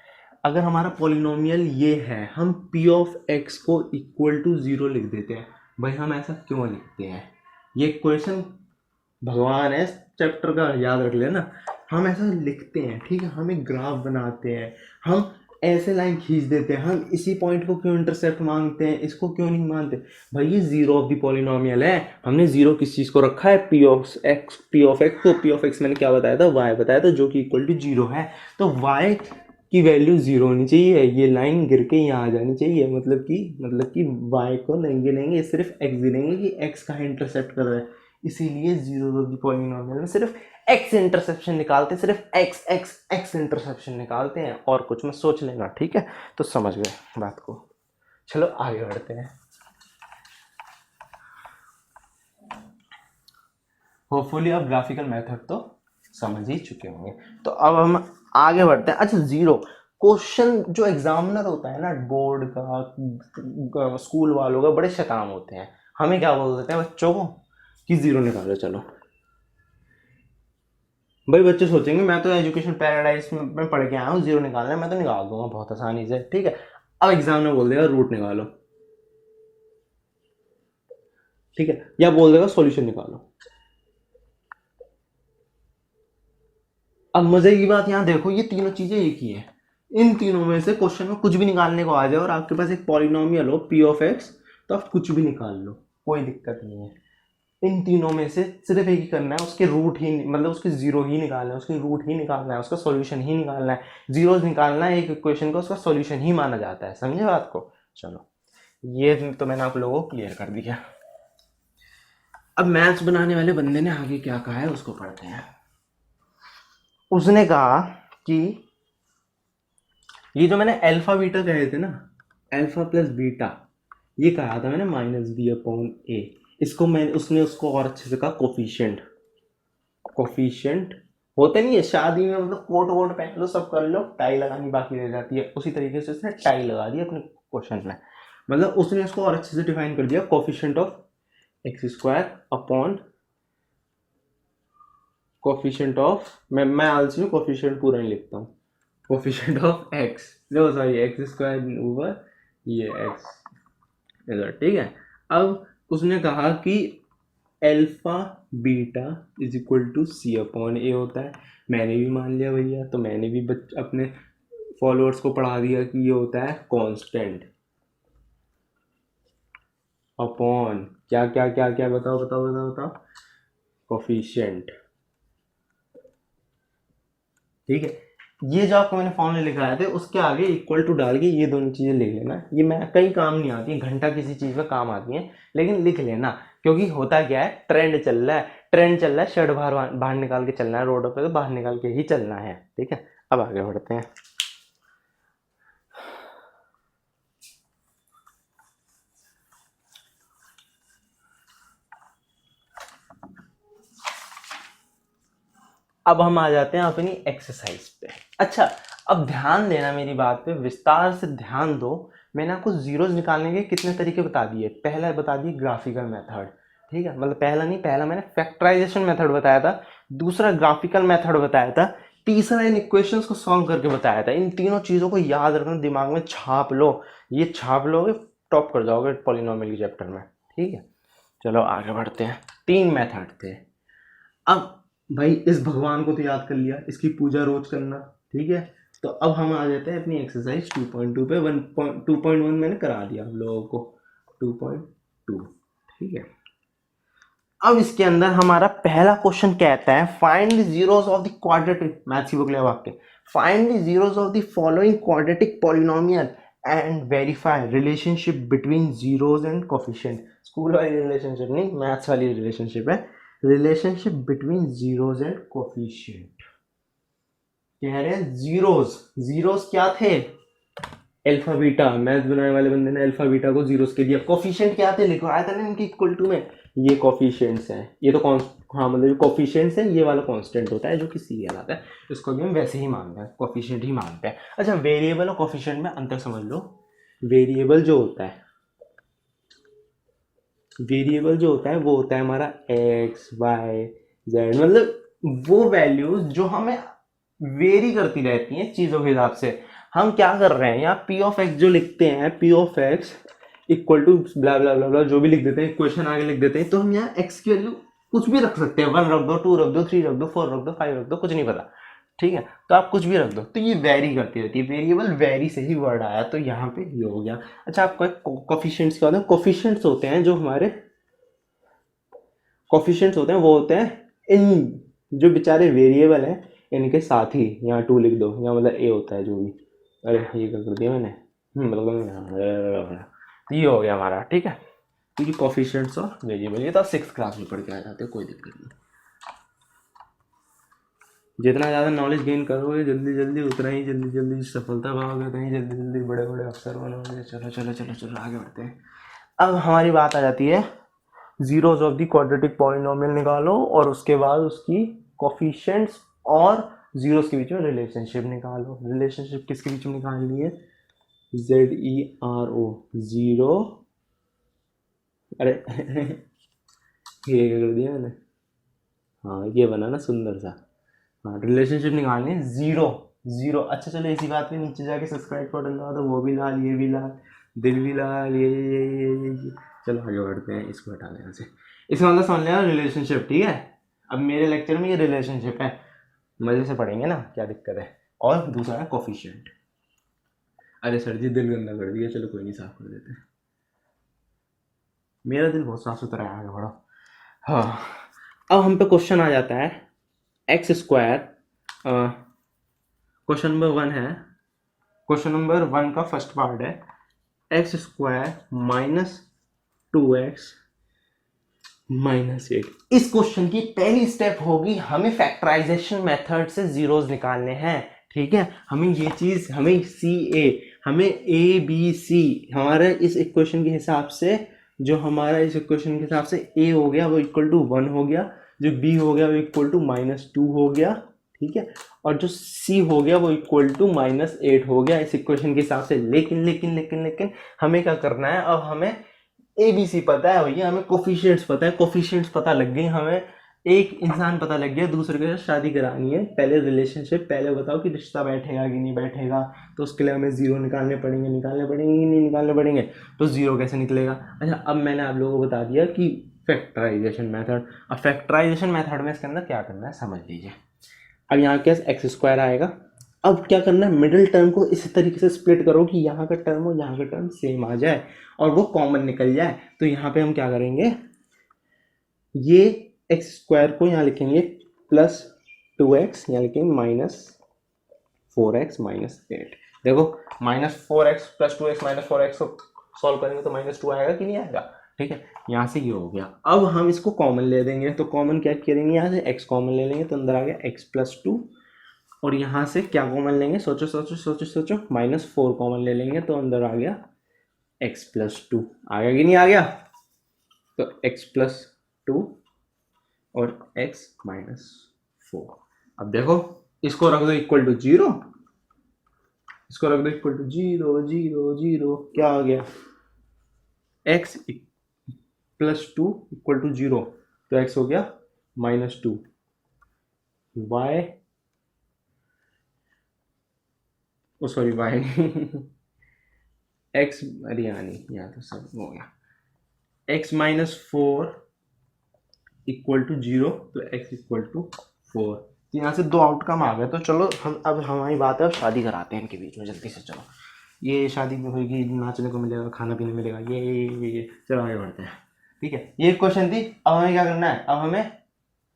अगर हमारा पॉलिनोमियल ये है, हम p ऑफ x को इक्वल टू 0 लिख देते हैं। भाई हम ऐसा क्यों लिखते हैं, ये क्वेश्चन भगवान है चैप्टर का, याद रख लेना। हम ऐसा लिखते हैं, ठीक है, हम एक ग्राफ बनाते हैं, हम ऐसे लाइन खींच देते हैं, हम इसी पॉइंट को क्यों इंटरसेप्ट मांगते हैं, इसको क्यों नहीं मानते। भाई ये जीरो ऑफ द पॉलिनोमियल है, हमने जीरो किस चीज को रखा है, पी ऑफ एक्स को पी ऑफ एक्स मैंने क्या बताया था, वाई बताया था, जो कि इक्वल टू जीरो है। तो वाई की वैल्यू जीरो होनी चाहिए, ये लाइन गिर के यहाँ आ जानी चाहिए, मतलब कि वाई को नहीं गिनेंगे, सिर्फ एक्स गिनेंगे कि एक्स कहाँ इंटरसेप्ट कर रहा है। इसीलिए जीरो ऑफ द पॉलिनोमियल में सिर्फ एक्स इंटरसेप्शन निकालते हैं, सिर्फ एक्स एक्स एक्स इंटरसेप्शन निकालते हैं, और कुछ मत सोच लेना, ठीक है। तो समझ गए बात को, चलो आगे बढ़ते हैं। होपफुली आप ग्राफिकल मेथड तो समझ ही चुके होंगे। तो अब हम आगे बढ़ते हैं। अच्छा, जीरो क्वेश्चन जो एग्जामिनर होता है ना, बोर्ड का, स्कूल वालों का, बड़े शैतान होते हैं। हमें क्या बोल देते हैं बच्चों को कि जीरो निकालो, चलो भाई बच्चे सोचेंगे मैं तो एजुकेशन पैराडाइज में पढ़ के आया हूँ, जीरो निकालना है, मैं तो निकाल दूंगा बहुत आसानी से, ठीक है। अब एग्जाम में बोल देगा रूट निकालो, ठीक है, या बोल देगा सॉल्यूशन निकालो। अब मजे की बात यहाँ देखो, ये तीनों चीजें एक ही है। इन तीनों में से क्वेश्चन में कुछ भी निकालने को आ जाए और आपके पास एक पॉलिनोमियल हो पी ऑफ एक्स, तो आप कुछ भी निकाल लो, कोई दिक्कत नहीं है। इन तीनों में से सिर्फ एक ही करना है, उसके रूट ही, मतलब उसके जीरो ही निकालना है, उसके रूट ही निकालना है, उसका सॉल्यूशन ही निकालना है। जीरोस निकालना है एक इक्वेशन का, उसका सॉल्यूशन ही माना जाता है, समझे बात को। चलो ये तो मैंने आप लोगों को क्लियर कर दिया। अब मैथ्स बनाने वाले बंदे ने आगे क्या कहा है उसको पढ़ते हैं। उसने कहा कि ये जो मैंने अल्फा बीटा कहे थे ना, अल्फा प्लस बीटा, ये कहा था मैंने माइनस बी अपॉन ए। इसको मैंने, उसने उसको और अच्छे से कहा कोफिशिएंट। कोफिशिएंट होते नहीं है शादी में, मतलब कोट वोट पहन लो, सब कर लो, टाई लगानी बाकी रह जाती है, उसी तरीके से उसने टाई लगा दी अपने क्वेश्चन में। मतलब उसने इसको और अच्छे से डिफाइन कर दिया, coefficient of X square upon coefficient of, मैं आलसी हूँ, कोफिशिएंट पूरा नहीं लिखता हूँ, coefficient of X, no sorry X square over ये एक्स इधर, ठीक है। अब उसने कहा कि alpha beta is equal to C upon A होता है। मैंने भी मान लिया भैया, तो मैंने भी अपने फॉलोअर्स को पढ़ा दिया कि ये होता है कांस्टेंट अपॉन क्या क्या क्या क्या, बताओ बताओ बताओ बताओ, कोफिशिएंट, ठीक है। ये जो आपको मैंने फॉर्मूले लिखाए थे उसके आगे इक्वल टू डाल के ये दोनों चीज़ें लिख लेना। ये मैं कहीं काम नहीं आती, घंटा किसी चीज़ में काम आती है, लेकिन लिख लेना, क्योंकि होता क्या है, ट्रेंड चल रहा है, ट्रेंड चल रहा है, शर्ट बाहर बाहर निकाल के चलना है, रोडों पे तो बाहर निकाल के ही चलना है, ठीक है। अब आगे बढ़ते हैं। अब हम आ जाते हैं अपनी एक्सरसाइज पे। अच्छा, अब ध्यान देना मेरी बात पे, विस्तार से ध्यान दो। मैंने आपको जीरोस निकालने के कितने तरीके बता दिए। पहला बता दिए ग्राफिकल मेथड, ठीक है, मतलब पहला नहीं, पहला मैंने फैक्टराइजेशन मेथड बताया था, दूसरा ग्राफिकल मेथड बताया था, तीसरा इन इक्वेशंस को सॉल्व करके बताया था। इन तीनों चीज़ों को याद रखना, दिमाग में छाप लो, ये छाप लोगे टॉप कर जाओगे पॉलिनोमियल के चैप्टर में, ठीक है। चलो आगे बढ़ते हैं। 3 मेथड थे। अब भाई इस भगवान को तो याद कर लिया, इसकी पूजा रोज करना, ठीक है। तो अब हम आ जाते हैं अपनी एक्सरसाइज 2.2 पे। 2.1 मैंने करा दिया आप लोगों को, 2.2, ठीक है। अब इसके अंदर हमारा पहला क्वेश्चन कहता है find the zeros of the quadratic, maths की बुक ले वाक्य, find the zeros of the following quadratic polynomial and verify relationship between zeros and coefficient. School वाली रिलेशनशिप नहीं, मैथ्स वाली रिलेशनशिप है, relationship between zeros and coefficient. कह रहे हैं जीरोस, जीरोस क्या थे, अल्फा बीटा, मैथ बनाने वाले बंदे ने अल्फा बीटा को जीरोस के दिया। कोफिशिएंट क्या थे, लिखवाया था ना इनके इक्वल टू में, ये कोफिशिएंट्स हैं, ये तो हाँ मतलब कोफिशिएंट्स हैं, ये वाला कांस्टेंट होता है जो कि सी कहलाता है, इसको भी हम वैसे ही मानते हैं, कोफिशिएंट ही मानते हैं। अच्छा, वेरिएबल और कोफिशिएंट में अंतर समझ लो। वेरिएबल जो होता है, वेरिएबल जो होता है वो होता है हमारा एक्स वाई जेड, मतलब वो वैल्यूज जो हमें वेरी करती रहती हैं चीज़ों के हिसाब से। हम क्या कर रहे हैं यहाँ, पी ऑफ एक्स जो लिखते हैं, P of X equal to blah blah blah blah जो भी लिख देते हैं, इक्वेशन आगे लिख देते हैं, तो हम यहाँ एक्स की वैल्यू कुछ भी रख सकते हैं, 1 रख दो, 2 रख दो, 3 रख दो, 4 रख दो, 5 रख दो, कुछ नहीं पता, ठीक है। तो आप कुछ भी रख दो, तो ये वेरी करती रहती है, वेरिएबल वेरी से ही वर्ड आया, तो यहाँ पे ये हो गया। अच्छा, आपको कोफिशिएंट्स क्या होते हैं, कोफिशिएंट्स होते हैं जो हमारे कोफिशिएंट्स होते हैं, वो होते हैं इन जो बेचारे वेरिएबल हैं इनके साथ ही, यहाँ 2 लिख दो, यहाँ मतलब ए होता है जो भी, अरे ये कर दिया मैंने, मतलब तो ये हो गया हमारा, ठीक है। क्योंकि कोफिशिएंट्स और वेरिएबल ये तो 6th क्लास में पढ़ के आ जाते हैं, कोई दिक्कत नहीं। जितना ज़्यादा नॉलेज गेन करोगे जल्दी जल्दी, उतना ही जल्दी जल्दी सफलता पाओगे, उतना ही जल्दी जल्दी बड़े बड़े अफसर बनोगे। चलो चलो चलो चलो आगे बढ़ते हैं। अब हमारी बात आ जाती है zeros of the quadratic polynomial निकालो, और उसके बाद उसकी कोफिशिएंट्स और जीरोस के बीच में रिलेशनशिप निकालो। रिलेशनशिप किसके बीच में निकालनी है, ZERO, जीरो, अरे ये क्या कर दिया मैंने, हाँ ये बना ना सुंदर सा, हाँ रिलेशनशिप निकालनी है जीरो जीरो। अच्छा चलो इसी बात पे नीचे जाके सब्सक्राइब का बटन दबा दो, वो भी लाल, ये भी लाल, दिल भी लाल, ये। चलो आगे बढ़ते हैं, इसको हटा देने से, इसका मतलब समझ लेना रिलेशनशिप, ठीक है। अब मेरे लेक्चर में ये रिलेशनशिप है, मजे से पढ़ेंगे ना, क्या दिक्कत है। और दूसरा है कोफिशिएंट। अरे सर जी दिल गंदा कर दिया, चलो कोई नहीं, साफ कर देते हैं, मेरा दिल बहुत साफ सुथरा है, आगे बढ़ो। हाँ, अब हम पे क्वेश्चन आ जाता है एक्स स्क्वायर, क्वेश्चन नंबर 1 है, क्वेश्चन नंबर 1 का फर्स्ट पार्ट है x square minus 2x minus 8। इस क्वेश्चन की पहली स्टेप होगी हमें फैक्टराइजेशन मेथड से जीरोस निकालने हैं, ठीक है। हमें ये चीज, हमें CA, हमें ABC, हमारे इस इक्वेशन के हिसाब से, जो हमारा इस इक्वेशन के हिसाब से A हो गया वो इक्वल टू 1 हो गया, जो B हो गया वो इक्वल टू -2 हो गया, ठीक है, और जो C हो गया वो इक्वल टू -8 हो गया इस इक्वेशन के हिसाब से। लेकिन लेकिन लेकिन लेकिन हमें क्या करना है, अब हमें ABC पता है भैया, हमें कोफिशिएंट्स पता है, कोफिशिएंट्स पता लग गई हमें, एक इंसान पता लग गया दूसरे के साथ शादी करानी है, पहले रिलेशनशिप, पहले बताओ कि रिश्ता बैठेगा कि नहीं बैठेगा, तो उसके लिए हमें ज़ीरो निकालने पड़ेंगे कि नहीं निकालने पड़ेंगे, तो ज़ीरो कैसे निकलेगा। अच्छा, अब मैंने आप लोगों को बता दिया कि फैक्टराइजेशन मेथड। अब फैक्टराइजेशन मेथड में इसके अंदर क्या करना है समझ लीजिए। अब यहाँ के एक्स स्क्वायर आएगा। अब क्या करना है, मिडिल टर्म को इस तरीके से स्प्लिट करो कि यहाँ का टर्म और यहाँ का टर्म सेम आ जाए और वो कॉमन निकल जाए। तो यहाँ पे हम क्या करेंगे, ये एक्स स्क्वायर को यहाँ लिखेंगे प्लस 2x, यहाँ लिखेंगे -4x -8। देखो -4x प्लस 2x -4x को सॉल्व करेंगे तो -2 आएगा कि नहीं आएगा। ठीक है, यहाँ से ये हो गया। अब हम इसको कॉमन ले देंगे, तो कॉमन क्या करेंगे, यहाँ से x कॉमन ले लेंगे तो अंदर आ गया x+2, और यहाँ से क्या कॉमन लेंगे, सोचो सोचो सोचो सोचो, -4 कॉमन ले लेंगे तो अंदर आ गया x+2। आ गया कि नहीं आ गया, तो x+2 और x-4। अब देखो इसको रख दो इक्वल टू 0, इसको रख दो इक्वल टू 0 0 0, क्या आ गया, x+2 इक्वल टू 0, तो x हो गया -2, y सॉरी y x, अरे यानी यहाँ तो सब हो गया, x-4 इक्वल टू 0, तो x इक्वल टू 4। तो यहाँ से 2 आउटकम आ गए। तो चलो हम अब हमारी बात है, शादी कराते हैं इनके बीच में जल्दी से। चलो ये शादी में होगी, नाचने को मिलेगा, खाना पीने मिलेगा, ये चलो आगे बढ़ते हैं। ठीक है, ये क्वेश्चन थी। अब हमें क्या करना है, अब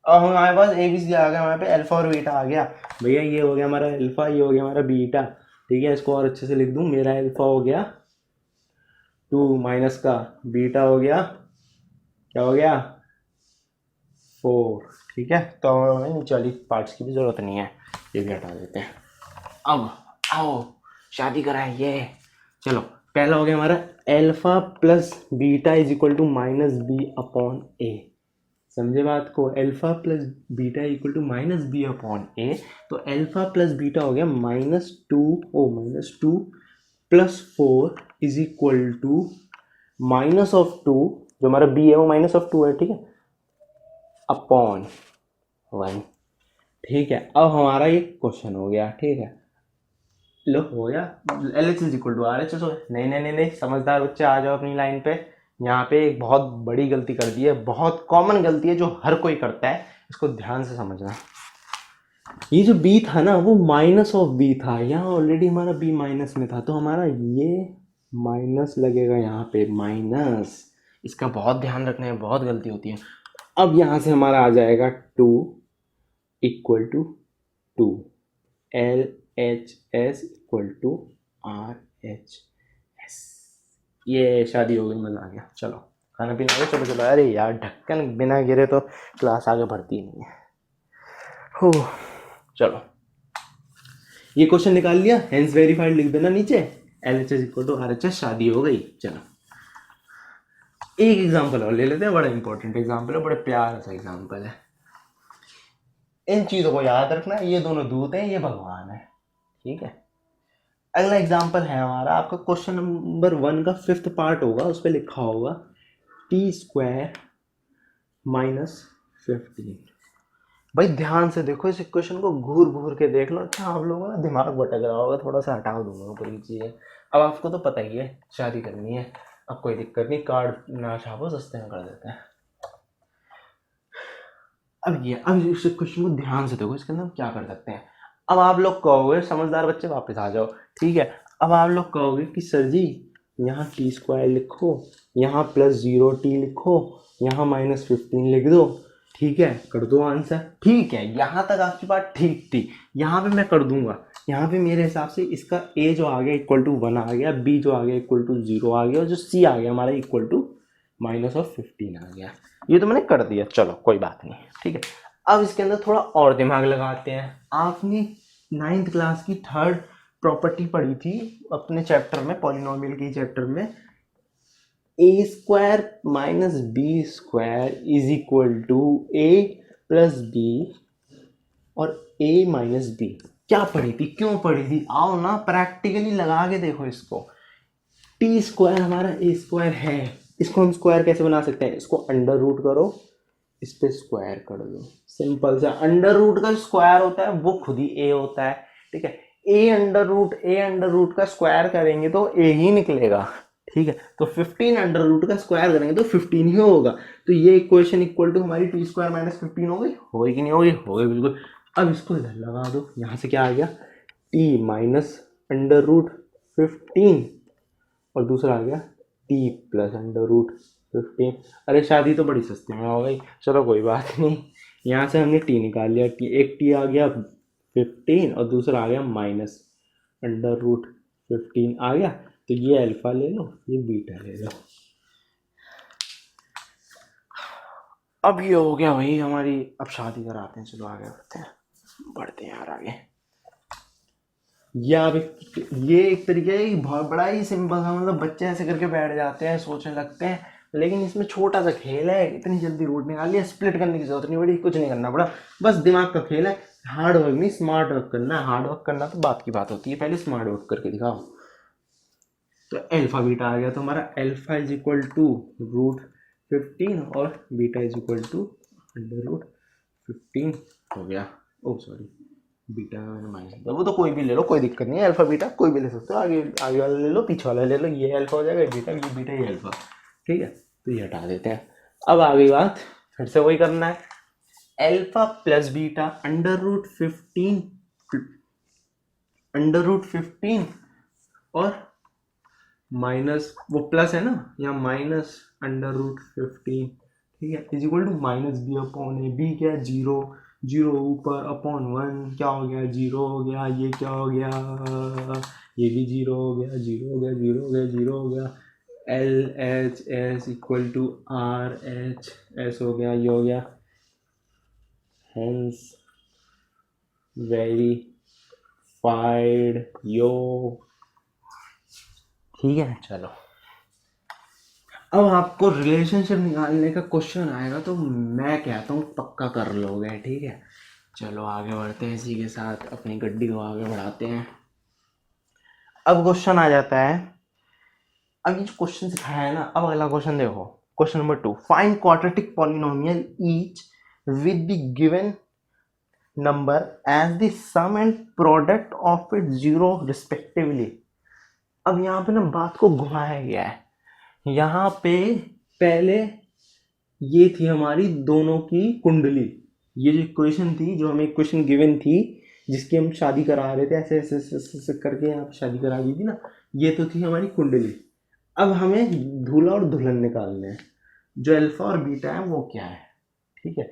हमारे पास ABC आ गया, हमारे पे अल्फा और बीटा आ गया। भैया ये हो गया हमारा अल्फा, ये हो गया हमारा बीटा। ठीक है, इसको और अच्छे से लिख दूँ, मेरा अल्फा हो गया 2 माइनस का बीटा हो गया, क्या हो गया 4। ठीक है, तो हमें नीचे वाली पार्ट्स की भी ज़रूरत नहीं है, ये भी हटा देते हैं। अब आओ शादी कराइए। चलो पहला हो गया हमारा alpha plus beta is equal to -b/a। समझे बात को, alpha plus beta equal to -b/a। तो अल्फा प्लस बीटा हो गया -2 प्लस 4 इज इक्वल टू -2, जो हमारा b है वो -2 है। ठीक है, अपॉन 1। ठीक है, अब हमारा ये क्वेश्चन हो गया। ठीक है, लो हो गया, LHS इक्वल टू RHS हो गया। नहीं, समझदार बच्चे आ जाओ अपनी लाइन पे। यहाँ पे एक बहुत बड़ी गलती कर दी है, बहुत कॉमन गलती है जो हर कोई करता है, इसको ध्यान से समझना। ये जो b था ना वो -b था, यहाँ ऑलरेडी हमारा b माइनस में था, तो हमारा ये माइनस लगेगा यहाँ पे, माइनस। इसका बहुत ध्यान रखना है, बहुत गलती होती है। अब यहाँ से हमारा आ जाएगा 2 equal to 2, LHS equal to RHS। ये शादी हो गई, मज़ा आ गया। चलो खाना पीना हो गया, चलो। अरे यार ढक्कन बिना गिरे तो क्लास आगे बढ़ती नहीं है। हो चलो, ये क्वेश्चन निकाल लिया, हेंस वेरीफाइड लिख देना नीचे, LHS इक्वल टू RHS, शादी हो गई। चलो एक एग्जाम्पल और ले लेते हैं, बड़ा इंपॉर्टेंट एग्जाम्पल है, बड़े प्यार सा एग्जाम्पल है। इन चीज़ों को याद रखना, ये दोनों दूत हैं, ये भगवान है। ठीक है, अगला एग्जाम्पल है हमारा, आपका क्वेश्चन नंबर 1 का 5th पार्ट होगा, उस पर लिखा होगा t² -15। भाई ध्यान से देखो इस इक्वेशन को, घूर घूर के देख लो। अच्छा आप लोगों का दिमाग भटक रहा होगा, थोड़ा सा हटा दूंगा ऊपर की चीज़ें। अब आपको तो पता ही है शादी करनी है, अब कोई दिक्कत नहीं, कार्ड ना छापो, सस्ते में कर देते हैं। अब इस क्वेश्चन को ध्यान से देखो, इसके अंदर हम क्या कर सकते हैं। अब आप लोग कहोगे, समझदार बच्चे वापस आ जाओ। ठीक है, अब आप लोग कहोगे कि सर जी यहाँ t² लिखो, यहाँ +0t लिखो, यहाँ -15 लिख दो। ठीक है, कर दो आंसर। ठीक है, यहाँ तक आपकी बात ठीक थी, यहाँ पे मैं कर दूंगा। यहाँ पे मेरे हिसाब से इसका a जो आ गया इक्वल टू 1 आ गया, b जो आ गया इक्वल टू 0 आ गया, और जो c आ गया हमारा इक्वल टू -15 आ गया। ये तो मैंने कर दिया, चलो कोई बात नहीं। ठीक है, अब इसके अंदर थोड़ा और दिमाग लगाते हैं। आपने 9th क्लास की 3rd प्रॉपर्टी पढ़ी थी अपने चैप्टर में, पॉलिनोमियल की चैप्टर में, a² - b² is equal to a + b और a - b। क्या पढ़ी थी, क्यों पढ़ी थी, आओ ना प्रैक्टिकली लगा के देखो इसको। t² हमारा a² है, इसको हम स्क्वायर कैसे बना सकते हैं, इसको अंडर रूट करो, इस पे स्क्वायर कर दो, सिंपल सा। अंडर रूट का स्क्वायर होता है वो खुद ही ए होता है, ठीक है। ए अंडर रूट का स्क्वायर करेंगे तो ए ही निकलेगा, ठीक है। तो 15 अंडर रूट का स्क्वायर करेंगे तो 15 ही होगा। तो ये इक्वेशन इक्वल टू हमारी टी स्क्वायर माइनस 15 हो गई, होगी कि नहीं होगी, हो गई बिल्कुल। अब इसको इधर लगा दो, यहाँ से क्या आ गया, टी माइनस अंडर रूट 15 और दूसरा आ गया टी प्लस अंडर रूट 15। अरे शादी तो बड़ी सस्ती में हो गई, चलो कोई बात नहीं। यहाँ से हमने टी निकाल लिया, टी, एक टी आ गया 15 और दूसरा आ गया माइनस अंडर रूट 15 आ गया। तो ये अल्फा ले लो, ये बीटा ले लो। अब ये हो गया भाई हमारी, अब शादी कराते हैं, चलो आगे बढ़ते हैं यार आगे। या ये एक तरीके की बहुत बड़ा ही सिंपल सा, मतलब बच्चे ऐसे करके बैठ जाते हैं, सोचने लगते हैं, लेकिन इसमें छोटा सा खेल है। इतनी जल्दी रूट निकाल लिया, स्प्लिट करने की जरूरत नहीं पड़ी, कुछ नहीं करना पड़ा, बस दिमाग का खेल है। हार्ड वर्क नहीं, स्मार्ट वर्क करना है। हार्ड वर्क करना तो बात की बात होती है, पहले स्मार्ट वर्क करके दिखाओ। तो अल्फा बीटा आ गया, तो हमारा alpha is equal to root 15 और beta is equal to under root 15 हो गया। ओ सॉरी, बीटा मैंने माइनस, वो तो कोई भी ले लो, कोई दिक्कत नहीं है, अल्फा बीटा कोई भी ले सकते हो, आगे आगे वाला ले लो, पीछे वाला ले लो, ये अल्फा हो जाएगा, ये बीटा ये अल्फा, ठीक है। तो ये हटा देते हैं। अब आ गई बात, फिर से वही करना है, alpha plus beta under root 15 और माइनस, वो प्लस है ना, या माइनस अंडर रूट 15, ठीक है, is equal to minus b upon a. B क्या है, जीरो, जीरो ऊपर अपॉन 1 क्या हो गया, जीरो हो गया। ये क्या हो गया, ये भी जीरो हो गया, जीरो हो गया, जीरो हो गया, जीरो हो गया। L h s equal to r h s हो गया, ये हो गया। हेंस वेरीफाइड यो, ठीक है। चलो अब आपको रिलेशनशिप निकालने का क्वेश्चन आएगा तो मैं कहता हूँ पक्का कर लोगे, ठीक है। चलो आगे बढ़ते हैं, इसी के साथ अपनी गड्डी को आगे बढ़ाते हैं। अब क्वेश्चन आ जाता है, अब ये जो क्वेश्चन सिखाया है ना, अब अगला क्वेश्चन देखो, question number 2, find quadratic polynomial each with the given number as the sum and product of it zero respectively. अब यहाँ पे ना बात को घुमाया गया है। यहाँ पे पहले ये थी हमारी दोनों की कुंडली, ये जो इक्वेशन थी, जो हमें इक्वेशन गिवन थी, जिसकी हम शादी करा रहे थे, ऐसे ऐसे ऐसे, ऐसे करके यहाँ पे शादी करा दी थी ना, ये तो थी हमारी कुंडली। अब हमें दूल्हा और दुल्हन निकालने हैं, जो अल्फा और बीटा है वो क्या है, ठीक है।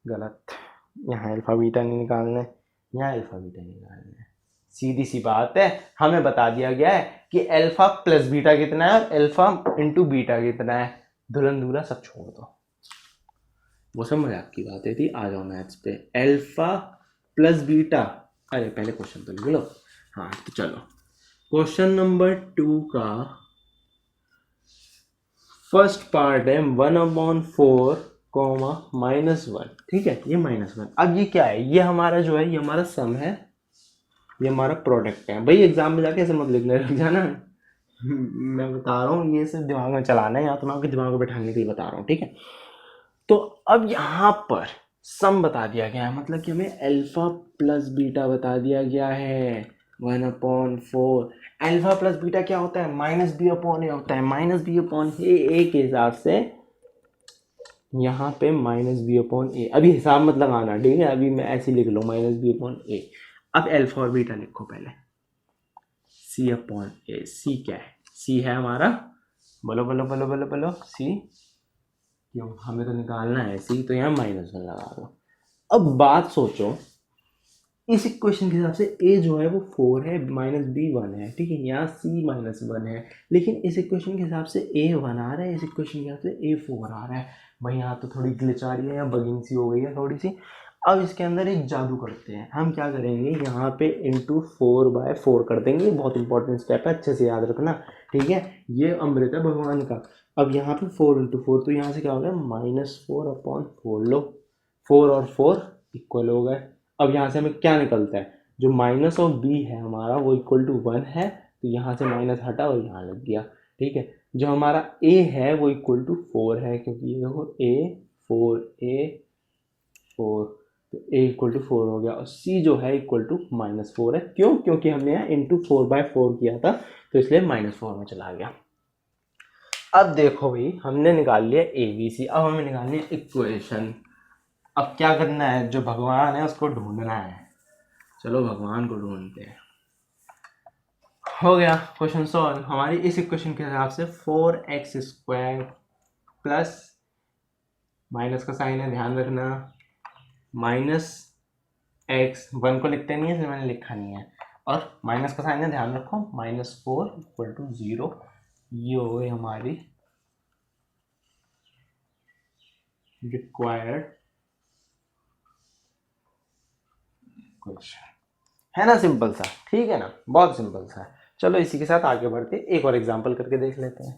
गलत, यहाँ अल्फा बीटा नहीं निकालना है, यहाँ अल्फा बीटा निकालना है। सीधी सी बात है, हमें बता दिया गया है कि अल्फा प्लस बीटा कितना है और अल्फा इंटू बीटा कितना है। दुल्हन दूल्हा सब छोड़ दो, वो सब मजाक की बातें थी। आ जाओ मैथ्स पे, अल्फा प्लस बीटा, अरे पहले क्वेश्चन तो लिख लो। हाँ तो चलो, क्वेश्चन नंबर 2 का फर्स्ट पार्ट है 1/4 कॉमा -1, ठीक है, ये -1। अब ये क्या है, ये हमारा जो है, ये हमारा सम है, ये हमारा प्रोडक्ट है। भाई एग्जाम में जाके ऐसे मत लिखने लग जाना, मैं बता रहा हूँ, ये सिर्फ दिमाग में चलाना है, या तो मैं आपके दिमाग में बैठाने के लिए बता रहा हूँ, ठीक है। तो अब यहाँ पर सम बता दिया गया है, मतलब कि हमें अल्फा प्लस बीटा बता दिया गया है 1/4। अल्फा प्लस बीटा क्या होता है, माइनस बी अपॉन ए होता है। माइनस बी अपॉन ए के हिसाब से यहाँ पे माइनस बी अपॉन ए, अभी हिसाब मत लगाना, ठीक है, अभी मैं ऐसे लिख लो माइनस बी अपॉन ए। अब अल्फा और बीटा लिखो पहले, सी अपॉन ए। सी क्या है, सी है हमारा, बोलो बोलो बोलो बोलो बोलो, सी, क्यों, हमें तो निकालना है सी, तो यहाँ -1 लगा दो। अब बात सोचो, इस इक्वेशन के हिसाब से a जो है वो 4 है, माइनस बी 1 है, ठीक है, यहाँ c -1 है, लेकिन इस इक्वेशन के हिसाब से a 1 आ रहा है, इस इक्वेशन के हिसाब से a 4 आ रहा है। भाई यहाँ तो थोड़ी ग्लिच आ रही है, यहाँ बगिंग सी हो गई है थोड़ी सी। अब इसके अंदर एक जादू करते हैं, हम क्या करेंगे, यहाँ पे इंटू 4/4 कर देंगे। बहुत इंपॉर्टेंट स्टेप है, अच्छे से याद रखना, ठीक है, ये अमृत है भगवान का। अब यहाँ पे 4 × 4, तो यहाँ से क्या हो गया, -4/4 लो, 4 और 4 इक्वल हो गए। अब यहाँ से हमें क्या निकलता है, जो माइनस ऑफ बी है हमारा वो इक्वल टू 1 है, तो यहाँ से माइनस हटा और यहाँ लग गया, ठीक है। जो हमारा a है वो इक्वल टू 4 है, क्योंकि ये देखो a 4a 4, तो a इक्वल टू 4 हो गया और c जो है इक्वल टू -4 है। क्यों? क्योंकि हमने यहाँ इंटू 4/4 किया था तो इसलिए -4 में चला गया। अब देखो भाई, हमने निकाल लिया ABC, अब हमें निकालनी है इक्वेशन। अब क्या करना है, जो भगवान है उसको ढूंढना है। चलो भगवान को ढूंढते हैं। हो गया क्वेश्चन सॉल्व। हमारी इस इक्वेशन के हिसाब से 4x² प्लस, माइनस का साइन है ध्यान रखना, माइनस x, 1 को लिखते नहीं है इसलिए मैंने लिखा नहीं है, और माइनस का साइन है ध्यान रखो, -4 इक्वल टू 0। ये हो गई हमारी रिक्वायर्ड क्वेश्चन। है ना सिंपल सा, ठीक है ना, बहुत सिंपल सा है। चलो इसी के साथ आगे बढ़ते एक और एग्जांपल करके देख लेते हैं।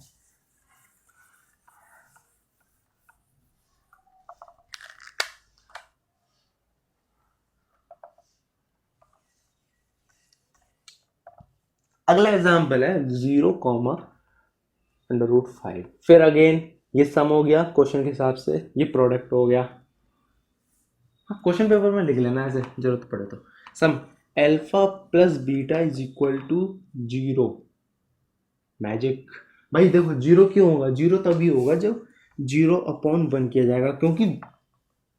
अगला एग्जांपल है 0,√5। फिर अगेन ये सम हो गया क्वेश्चन के हिसाब से, ये प्रोडक्ट हो गया। हाँ, क्वेश्चन पेपर में लिख लेना ऐसे जरूरत पड़े तो। Sum alpha plus beta is equal to 0। Magic. भाई देखो 0 क्यों होगा, 0 तभी होगा जब 0/1 किया जाएगा, क्योंकि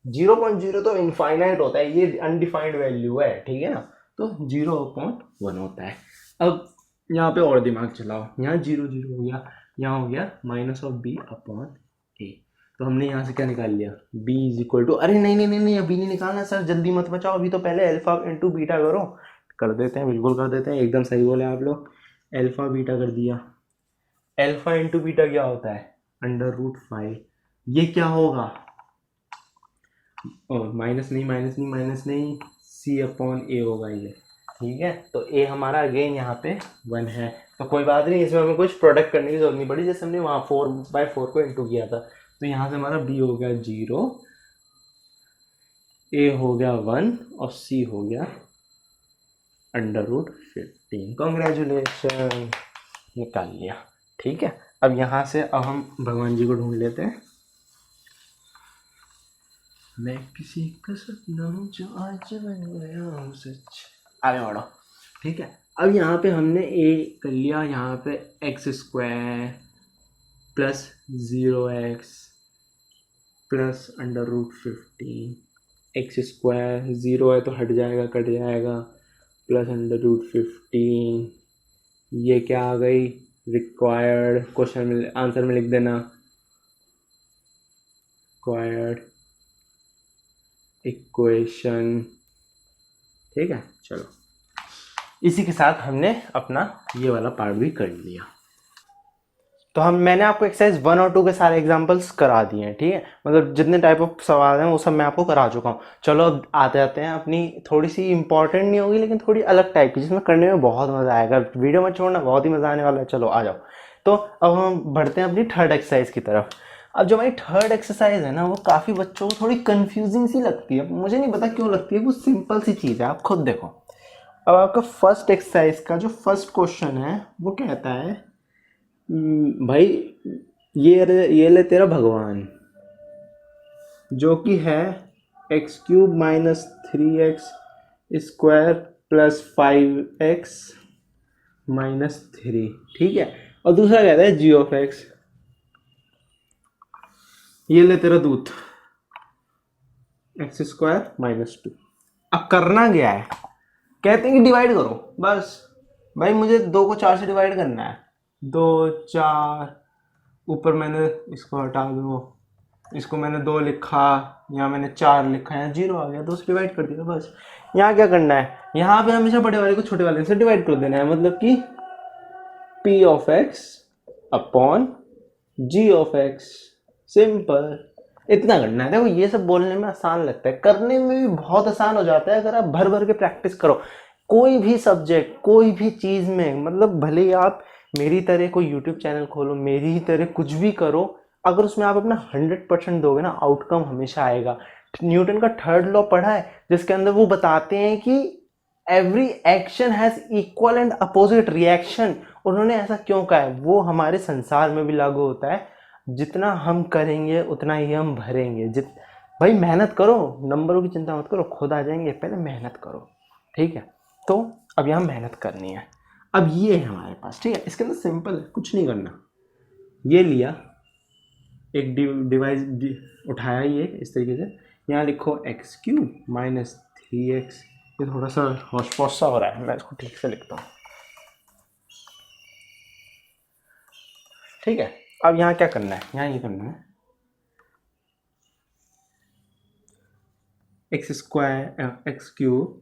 0.0 तो इनफाइनाइट होता है, ये अनडिफाइंड वैल्यू है, ठीक है ना, तो 0/1 होता है। अब यहाँ पे और दिमाग चलाओ, यहाँ 0 0 हो गया, यहाँ हो गया -b/a। तो हमने यहाँ से क्या निकाल लिया, b इज इक्वल टू, अरे नहीं नहीं नहीं नहीं अभी नहीं निकालना सर, जल्दी मत बचाओ, अभी तो पहले अल्फा इंटू बीटा करो। कर देते हैं, बिल्कुल कर देते हैं, एकदम सही बोले आप लोग। अल्फा बीटा कर दिया। अल्फा इंटू बीटा क्या होता है, √5। ये क्या होगा, माइनस नहीं, c/a होगा ये, ठीक है। तो a हमारा अगेन यहाँ पे 1 है, तो कोई बात नहीं, इसमें हमें कुछ प्रोडक्ट करने की जरूरत नहीं पड़ी, जैसे हमने वहाँ 4/4 को इंटू किया था। तो यहाँ से हमारा b हो गया 0, a हो गया 1 और c हो गया √15। कॉन्ग्रेचुलेशन, निकाल लिया, ठीक है। अब यहाँ से अब हम भगवान जी को ढूंढ लेते हैं। मैं किसी का सपना हूँ जो आज बन गया हूँ सच, आगे बढ़ो, ठीक है। अब यहाँ पे हमने a कर लिया, यहाँ पे x² plus 0x plus √15, x², 0 है तो हट जाएगा, कट जाएगा, प्लस √15। ये क्या आ गई, रिक्वायर्ड, क्वेश्चन में आंसर में लिख देना, रिक्वायर्ड इक्वेशन, ठीक है। चलो इसी के साथ हमने अपना ये वाला पार्ट भी कर लिया। तो मैंने आपको एक्सरसाइज 1 और 2 के सारे एग्जांपल्स करा दिए हैं, ठीक है, मतलब जितने टाइप ऑफ सवाल हैं वो सब मैं आपको करा चुका हूँ। चलो अब आते जाते हैं अपनी थोड़ी सी इंपॉर्टेंट नहीं होगी लेकिन थोड़ी अलग टाइप की, जिसमें करने में बहुत मज़ा आएगा। वीडियो मत छोड़ना, बहुत ही मज़ा आने वाला है। चलो आ जाओ। तो अब हम बढ़ते हैं अपनी थर्ड एक्सरसाइज की तरफ। अब जो हमारी थर्ड एक्सरसाइज है ना, वो काफ़ी बच्चों को थोड़ी कन्फ्यूजिंग सी लगती है, मुझे नहीं पता क्यों लगती है, वो सिंपल सी चीज़ है, आप खुद देखो। अब आपका फर्स्ट एक्सरसाइज का जो फर्स्ट क्वेश्चन है वो कहता है, भाई ये ले तेरा भगवान, जो कि है x³ - 3x² प्लस 5x - 3, ठीक है। और दूसरा कहता है g(x), ये ले तेरा दूत, x² - 2। अब करना क्या है, कहते हैं कि डिवाइड करो, बस भाई मुझे 2 को 4 से डिवाइड करना है, 2 4, ऊपर मैंने इसको हटा दो, इसको मैंने 2 लिखा, यहाँ मैंने 4 लिखा, यहाँ 0 आ गया, 2 से डिवाइड कर दिया बस। यहाँ क्या करना है, यहाँ पे हमेशा बड़े वाले को छोटे वाले से डिवाइड कर देना है, मतलब कि p(x) अपॉन g(x), सिंपल, इतना करना है। देखो ये सब बोलने में आसान लगता है, करने में भी बहुत आसान हो जाता है अगर आप भर भर के प्रैक्टिस करो। कोई भी सब्जेक्ट, कोई भी चीज़ में, मतलब भले ही आप मेरी तरह कोई यूट्यूब चैनल खोलो, मेरी ही तरह कुछ भी करो, अगर उसमें आप अपना 100% दोगे ना, आउटकम हमेशा आएगा। न्यूटन का 3rd लॉ पढ़ा है, जिसके अंदर वो बताते हैं कि every action has equal and opposite reaction. उन्होंने ऐसा क्यों कहा है, वो हमारे संसार में भी लागू होता है। जितना हम करेंगे उतना ही हम भरेंगे। भाई मेहनत करो, नंबरों की चिंता मत करो, खुद आ जाएंगे, पहले मेहनत करो, ठीक है। तो अब यहाँ मेहनत करनी है। अब ये है हमारे पास, ठीक है, इसके अंदर सिंपल है, कुछ नहीं करना। ये लिया, एक डिवाइस उठाया ये इस तरीके से, यहाँ लिखो एक्स क्यूब माइनस 3x। ये थोड़ा सा हौश पौश सा हो रहा है, मैं इसको ठीक से लिखता हूँ, ठीक है। अब यहाँ क्या करना है, यहाँ ये करना है x square x cube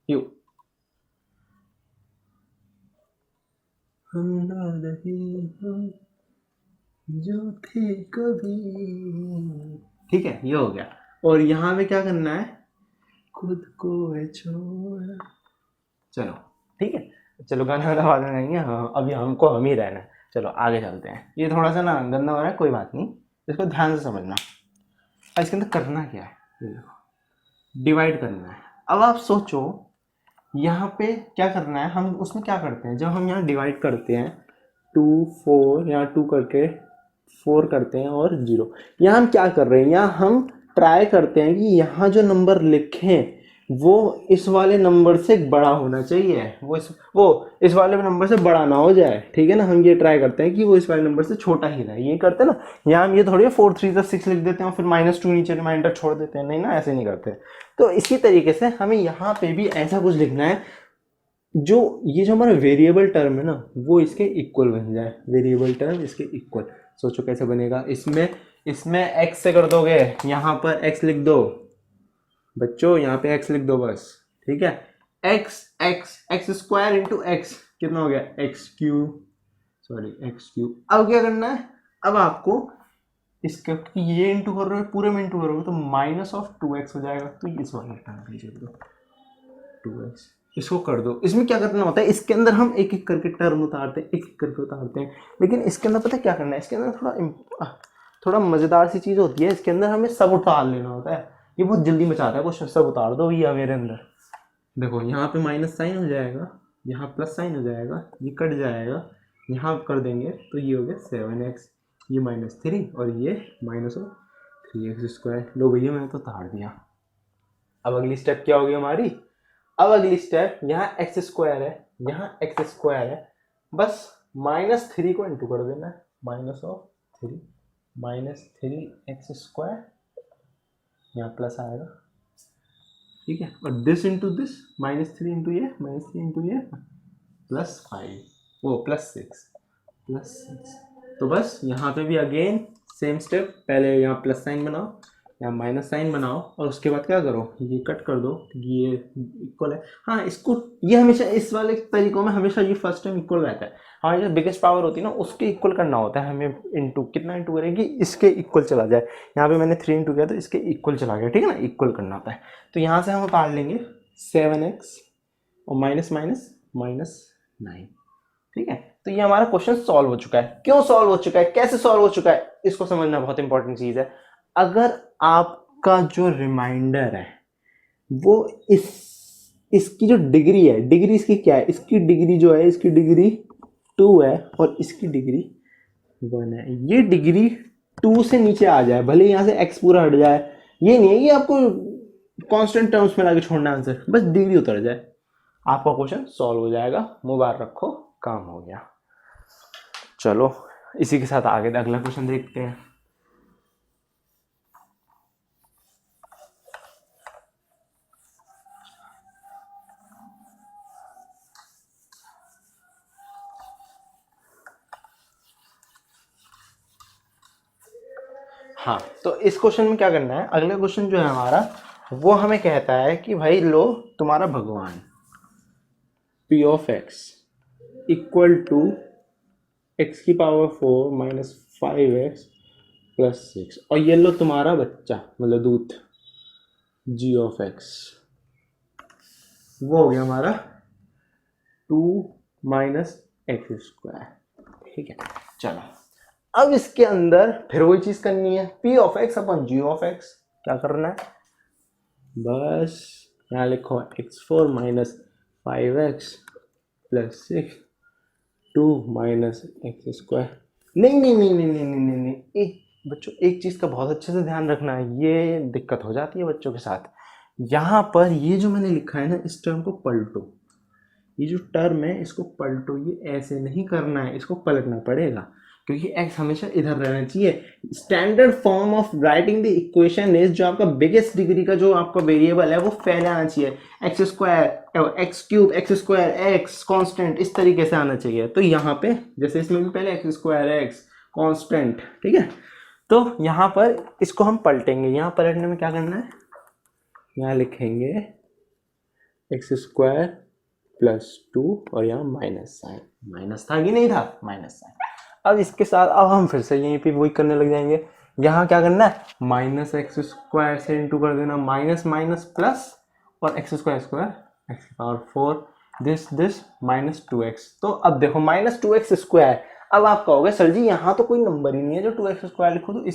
you, हम ना रहे हम जो थे कभी, ठीक है, ये हो गया। और यहाँ पे क्या करना है, खुद को छोड़, चलो ठीक है, चलो गाना वाला वाला नहीं है, हाँ अभी हमको हम ही रहना है। चलो आगे चलते हैं, ये थोड़ा सा ना गंदा हो रहा है, कोई बात नहीं, इसको ध्यान से समझना। अब इसके अंदर करना क्या है, ये देखो, डिवाइड करना है। अब आप सोचो यहाँ पे क्या करना है, हम उसमें क्या करते हैं, जब हम यहाँ डिवाइड करते हैं 2 4, यहाँ 2 करके 4 करते हैं और 0, यहाँ हम क्या कर रहे हैं, यहाँ हम ट्राई करते हैं कि यहाँ जो नंबर लिखें वो इस वाले नंबर से बड़ा होना चाहिए, वो इस वाले नंबर से बड़ा ना हो जाए, ठीक है ना। हम ये ट्राई करते हैं कि वो इस वाले नंबर से छोटा ही रहे, ये करते हैं ना। यहाँ हम ये थोड़ी 4 3 6 लिख देते हैं और फिर -2 नीचे रिमाइंडर छोड़ देते हैं, नहीं ना, ऐसे नहीं करते। तो इसी तरीके से हमें यहाँ पे भी ऐसा कुछ लिखना है जो ये जो हमारा वेरिएबल टर्म है ना वो इसके इक्वल बन जाए, वेरिएबल टर्म इसके इक्वल। सोचो कैसे बनेगा, इसमें x से कर दोगे, यहाँ पर x लिख दो बच्चों, यहाँ पे x लिख दो बस, ठीक है। x स्क्वायर इंटू x कितना हो गया, एक्स क्यूब। अब क्या करना है, अब आपको इसके ये इंटू कर रहे हो, पूरे में इंटू करोगे तो -2x हो जाएगा, तो इस वाले टर्म लीजिए 2x, इसको कर दो। इसमें क्या करना होता है, इसके अंदर हम एक एक करके टर्म उतारते हैं, एक एक करके उतारते हैं, लेकिन इसके अंदर पता है क्या करना है, इसके अंदर थोड़ा मज़ेदार सी चीज़ होती है, इसके अंदर हमें सब उतार लेना होता है। ये बहुत जल्दी मचाता है क्वेश्चन, सब उतार दो भैया मेरे अंदर। देखो यहाँ पे माइनस साइन हो जाएगा, यहाँ प्लस साइन हो जाएगा, ये कट जाएगा, यहाँ कर देंगे तो ये हो गया 7x, ये -3 और ये -3x²। लो भैया मैंने तो उतार दिया। अब अगली स्टेप क्या होगी हमारी, अब अगली स्टेप यहाँ एक्स स्क्वायर है, यहाँ एक्स स्क्वायर है, बस -3 को इंटू कर देना है, -3x², यहाँ प्लस आएगा, ठीक है। और दिस इंटू दिस, -3 इंटू ये +5, वो +6। तो बस यहाँ पे भी अगेन सेम स्टेप, पहले यहाँ प्लस साइन बनाओ, यहाँ माइनस साइन बनाओ, और उसके बाद क्या करो, ये कट कर दो, ये इक्वल है। हाँ इसको, ये हमेशा इस वाले तरीकों में हमेशा ये फर्स्ट टाइम इक्वल रहता है। हमारी जो बिगेस्ट पावर होती है ना उसके इक्वल करना होता है हमें, इंटू कितना इंटू करेंगे, इसके इक्वल चला जाए। यहाँ पे मैंने 3 इंटू किया तो इसके इक्वल चला गया, ठीक है ना, इक्वल करना होता है। तो यहाँ से हम उतार लेंगे 7x और -9, ठीक है। तो ये हमारा क्वेश्चन सॉल्व हो चुका है। क्यों सॉल्व हो चुका है, कैसे सॉल्व हो चुका है, इसको समझना बहुत इंपॉर्टेंट चीज है। अगर आपका जो रिमाइंडर है वो इसकी जो डिग्री है, डिग्री इसकी क्या है, इसकी डिग्री जो है, इसकी डिग्री 2 है और इसकी डिग्री 1 है। ये डिग्री 2 से नीचे आ जाए, भले यहाँ से x पूरा हट जाए, ये नहीं है कि आपको कांस्टेंट टर्म्स में लाके छोड़ना आंसर, बस डिग्री उतर जाए, आपका क्वेश्चन सॉल्व हो जाएगा। मुबारक रखो, काम हो गया। चलो इसी के साथ आगे अगला क्वेश्चन देखते हैं। हाँ तो इस क्वेश्चन में क्या करना है, अगला क्वेश्चन जो है हमारा वो हमें कहता है कि भाई लो तुम्हारा भगवान p of x equal to x की पावर 4 -5x + 6, और ये लो तुम्हारा बच्चा मतलब दूध g of x, वो हो गया हमारा 2 - x², ठीक है। चलो अब इसके अंदर फिर वही चीज करनी है, p of x upon g of x, क्या करना है, बस यहाँ लिखो x4 - 5x + 6 minus x square. नहीं नहीं नहीं नहीं नहीं नहीं नहीं नहीं, बच्चों एक चीज़ का बहुत अच्छे से ध्यान रखना है, ये दिक्कत हो जाती है बच्चों के साथ। यहाँ पर ये जो मैंने लिखा है ना, इस टर्म को पलटो, ये जो टर्म है इसको पलटो, ये ऐसे नहीं करना है, इसको पलटना पड़ेगा क्योंकि x हमेशा इधर रहना चाहिए। Standard form of writing the equation is, जो आपका बिगेस्ट डिग्री का जो आपका वेरिएबल है वो पहले आना चाहिए, x square x cube x square x constant, इस तरीके से आना चाहिए। तो यहाँ पे जैसे इसमें भी पहले एक्स स्क्वायर एक्स कांस्टेंट, ठीक है, तो यहाँ पर इसको हम पलटेंगे। यहाँ पलटने में क्या करना है, यहाँ लिखेंगे एक्स स्क्वायर प्लस 2 और यहाँ माइनस साइन, माइनस था कि नहीं था, माइनस साइन। अब इसके साथ अब हम फिर से यहीं पे वही करने लग जाएंगे। यहाँ क्या करना है, माइनस एक्स स्क्वायर से इंटू कर देना, माइनस माइनस प्लस और x square square x power 4 this minus 2x। तो अब देखो माइनस 2x स्क्वायर, अब आप कहोगे सर जी यहाँ तो कोई नंबर ही नहीं है जो 2x स्क्वायर लिखो, तो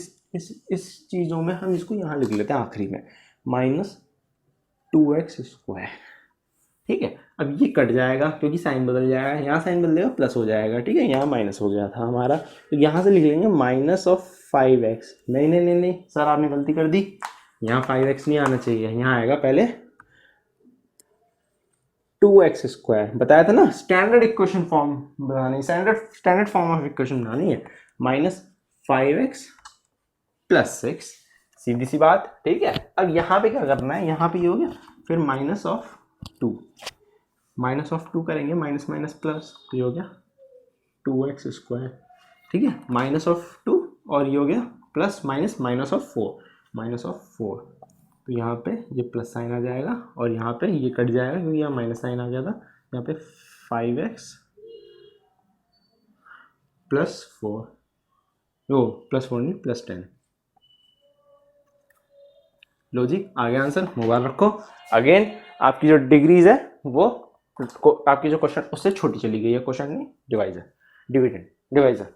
इस चीज़ों में हम इसको यहाँ लिख लेते हैं आखिरी में, माइनस 2x स्क्वायर, ठीक है। अब ये कट जाएगा क्योंकि साइन बदल जाएगा, यहाँ साइन बदलेगा प्लस हो जाएगा, ठीक है, यहाँ माइनस हो गया था हमारा, तो यहाँ से लिख लेंगे माइनस ऑफ 5x। नहीं नहीं नहीं नहीं सर आपने गलती कर दी, यहाँ 5x नहीं आना चाहिए, यहाँ आएगा पहले 2x स्क्वायर। बताया था ना स्टैंडर्ड इक्वेशन फॉर्म बनानी, स्टैंडर्ड फॉर्म ऑफ इक्वेशन बनानी है, माइनस 5x प्लस 6, सीधी सी बात, ठीक है। अब यहाँ पे क्या करना है, यहाँ पे ये हो गया, फिर माइनस ऑफ 2, माइनस ऑफ 2 करेंगे, माइनस माइनस प्लस, तो ये हो गया 2x स्क्वायर, ठीक है, माइनस ऑफ 2 और ये हो गया plus minus minus of 4, minus of 4, तो यहाँ पे ये प्लस साइन आ जाएगा और यहाँ पे ये कट जाएगा क्योंकि यहाँ माइनस साइन आ गया था, यहाँ पे 5x प्लस 4, ओ प्लस 4 नहीं प्लस 10। लो जी आ गया आंसर, मोबाइल रखो। अगेन आपकी जो डिग्रीज है वो आपकी जो क्वेश्चन उससे छोटी चली गई है, क्वेश्चन नहीं डिवाइजर, डिविडेंड डिवाइजर,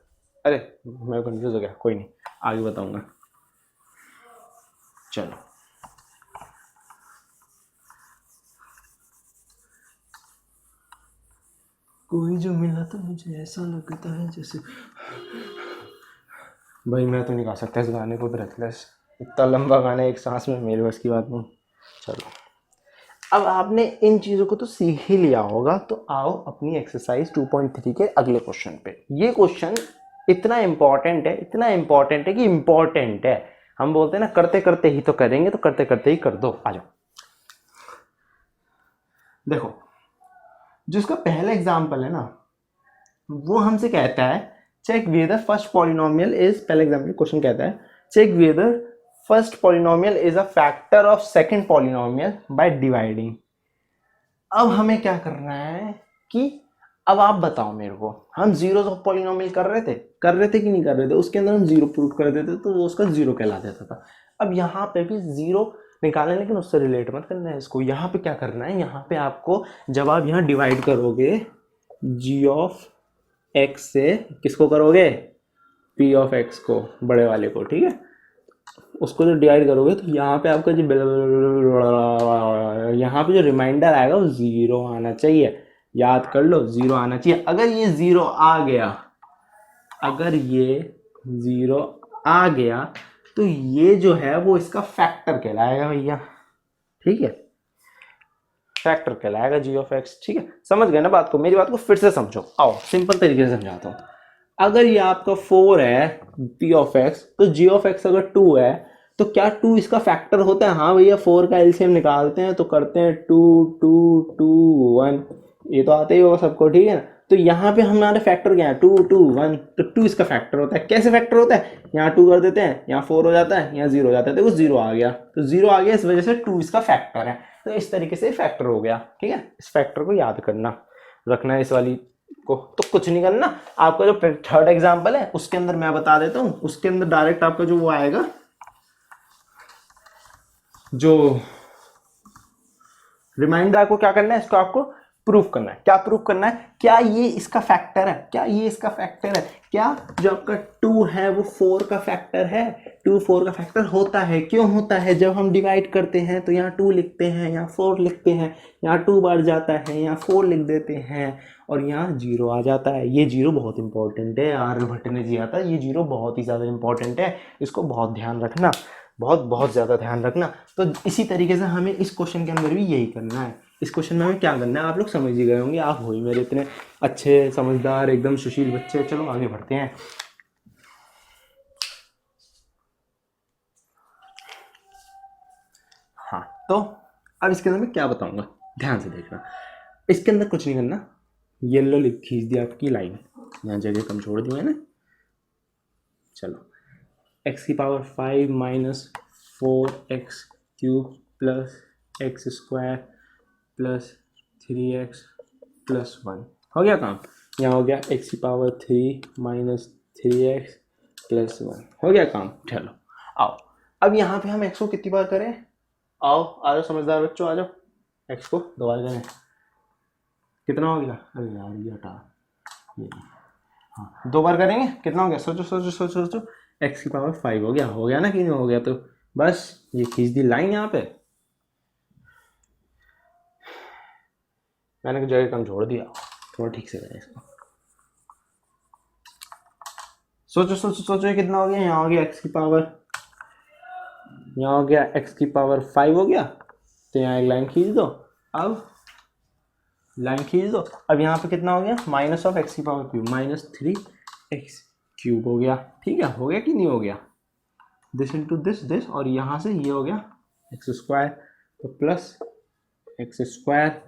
अरे मैं कंफ्यूज हो गया, कोई नहीं आगे बताऊंगा। चलो कोई जो मिला तो मुझे ऐसा लगता है जैसे, भाई मैं तो नहीं गा सकता इस गाने को ब्रेथलेस, इतना लंबा गाना एक सांस में मेरे बस की बात नहीं। चलो अब आपने इन चीज़ों को तो सीख ही लिया होगा, तो आओ अपनी एक्सरसाइज 2.3 के अगले क्वेश्चन पे। ये क्वेश्चन इतना इंपॉर्टेंट है, इतना इंपॉर्टेंट है कि इंपॉर्टेंट है, हम बोलते हैं ना करते करते ही तो करेंगे, तो करते करते ही कर दो। आ जाओ देखो, जो इसका पहला एग्जाम्पल है ना, वो हमसे कहता है check whether first polynomial is, पहले एग्जाम्पल क्वेश्चन कहता है check whether first polynomial is a factor of second polynomial by dividing. अब हमें क्या करना है कि अब आप बताओ मेरे को, हम जीरोस ऑफ पॉलिनोमियल कर रहे थे कि नहीं कर रहे थे, उसके अंदर हम जीरो प्रूव कर देते तो वो उसका जीरो कहला देता था। अब यहाँ पे भी जीरो निकालना है, लेकिन उससे रिलेट मत करना है इसको। यहाँ पे क्या करना है, यहाँ पे आपको जब आप यहाँ डिवाइड करोगे जी ऑफ एक्स से, किसको करोगे, पी ऑफ एक्स को, बड़े वाले को, ठीक है, उसको जो डिवाइड करोगे तो यहाँ पे आपका जो यहाँ पे जो रिमाइंडर आएगा वो जीरो आना चाहिए, याद कर लो जीरो आना चाहिए। अगर ये जीरो आ गया, अगर ये जीरो आ गया तो ये जो है वो इसका फैक्टर कहलाएगा भैया, ठीक है, फैक्टर कहलाएगा जी ऑफ एक्स, ठीक है। समझ गए ना बात को, मेरी बात को फिर से समझो, आओ सिंपल तरीके से समझाता हूँ। अगर ये आपका 4 है पी ऑफ एक्स, तो जी ऑफ एक्स अगर 2 है तो क्या 2 इसका फैक्टर होता है, हाँ भैया 4 का एलसीएम निकालते हैं तो करते हैं 2 2 2 1, ये तो आते ही होगा सबको, ठीक है ना। तो यहाँ पे हमारे फैक्टर क्या है, 2 2 1, तो 2 इसका फैक्टर होता है। कैसे फैक्टर होता है, यहाँ 2 कर देते हैं, यहाँ 4 हो जाता है, यहाँ 0 हो जाता है, देखो 0 आ गया, तो 0 आ गया इस वजह से 2 इसका फैक्टर है, तो इस तरीके से फैक्टर हो गया, ठीक है। इस फैक्टर को याद करना रखना है इस वाली को, तो कुछ नहीं करना। आपका जो थर्ड एग्जांपल है उसके अंदर मैं बता देता हूँ, उसके अंदर डायरेक्ट आपका जो वो आएगा, जो रिमाइंडर को क्या करना है, इसको आपको प्रूफ करना है। क्या प्रूफ करना है? क्या ये इसका फैक्टर है? क्या ये इसका फैक्टर है? क्या जो आपका 2 है वो 4 का फैक्टर है? 2 4 का फैक्टर होता है। क्यों होता है? जब हम डिवाइड करते हैं तो यहाँ 2 लिखते हैं, यहाँ 4 लिखते हैं, यहाँ 2 बार जाता है, यहाँ 4 लिख देते हैं और यहाँ 0 आ जाता है। ये 0 बहुत इंपॉर्टेंट है, आर्यभट्ट ने दिया था, ये 0 बहुत ही ज़्यादा इंपॉर्टेंट है, इसको बहुत ध्यान रखना, बहुत ज़्यादा ध्यान रखना। तो इसी तरीके से हमें इस क्वेश्चन के अंदर भी यही करना है। इस क्वेश्चन में हमें क्या करना है आप लोग समझ ही गए होंगे, आप हो ही मेरे इतने अच्छे समझदार एकदम सुशील बच्चे। चलो आगे बढ़ते हैं। हाँ, तो अब इसके अंदर मैं क्या बताऊंगा, ध्यान से देखना। इसके अंदर कुछ नहीं करना, येलो लिख खींच दिया आपकी लाइन, यहाँ जगह कम छोड़ दी मैंने। चलो x की power 5 minus 4x cube plus x square plus 3x plus 1 हो गया काम। यहाँ हो गया x की पावर 3 माइनस 3x प्लस 1 हो गया काम। चलो आओ, अब यहाँ पे हम x को कितनी बार करें? आओ आ जाओ समझदार बच्चों, आ जाओ, x को 2 बार करें, कितना हो गया? अरे यार ये हटा, ये हाँ 2 बार करेंगे, कितना हो गया? सोचो सोचो सोचो सोचो, x की पावर 5 हो गया ना कि नहीं हो गया? तो बस ये खींच दी लाइन यहाँ पे, मैंने जगह कम छोड़ दिया, थोड़ा ठीक से करें इसको। सोचो सोचो सोचो, ये कितना हो गया? यहाँ हो गया x की पावर, यहाँ हो गया x की पावर 5 हो गया, तो यहाँ एक लाइन खींच दो। अब लाइन खींच दो, अब यहाँ पे कितना हो गया? माइनस ऑफ एक्स की power cube, minus 3x cube हो गया। ठीक है, हो गया कि नहीं हो गया? दिस इंटू दिस, और यहाँ से ये हो गया एक्स स्क्वायर, तो प्लस एक्स स्क्वायर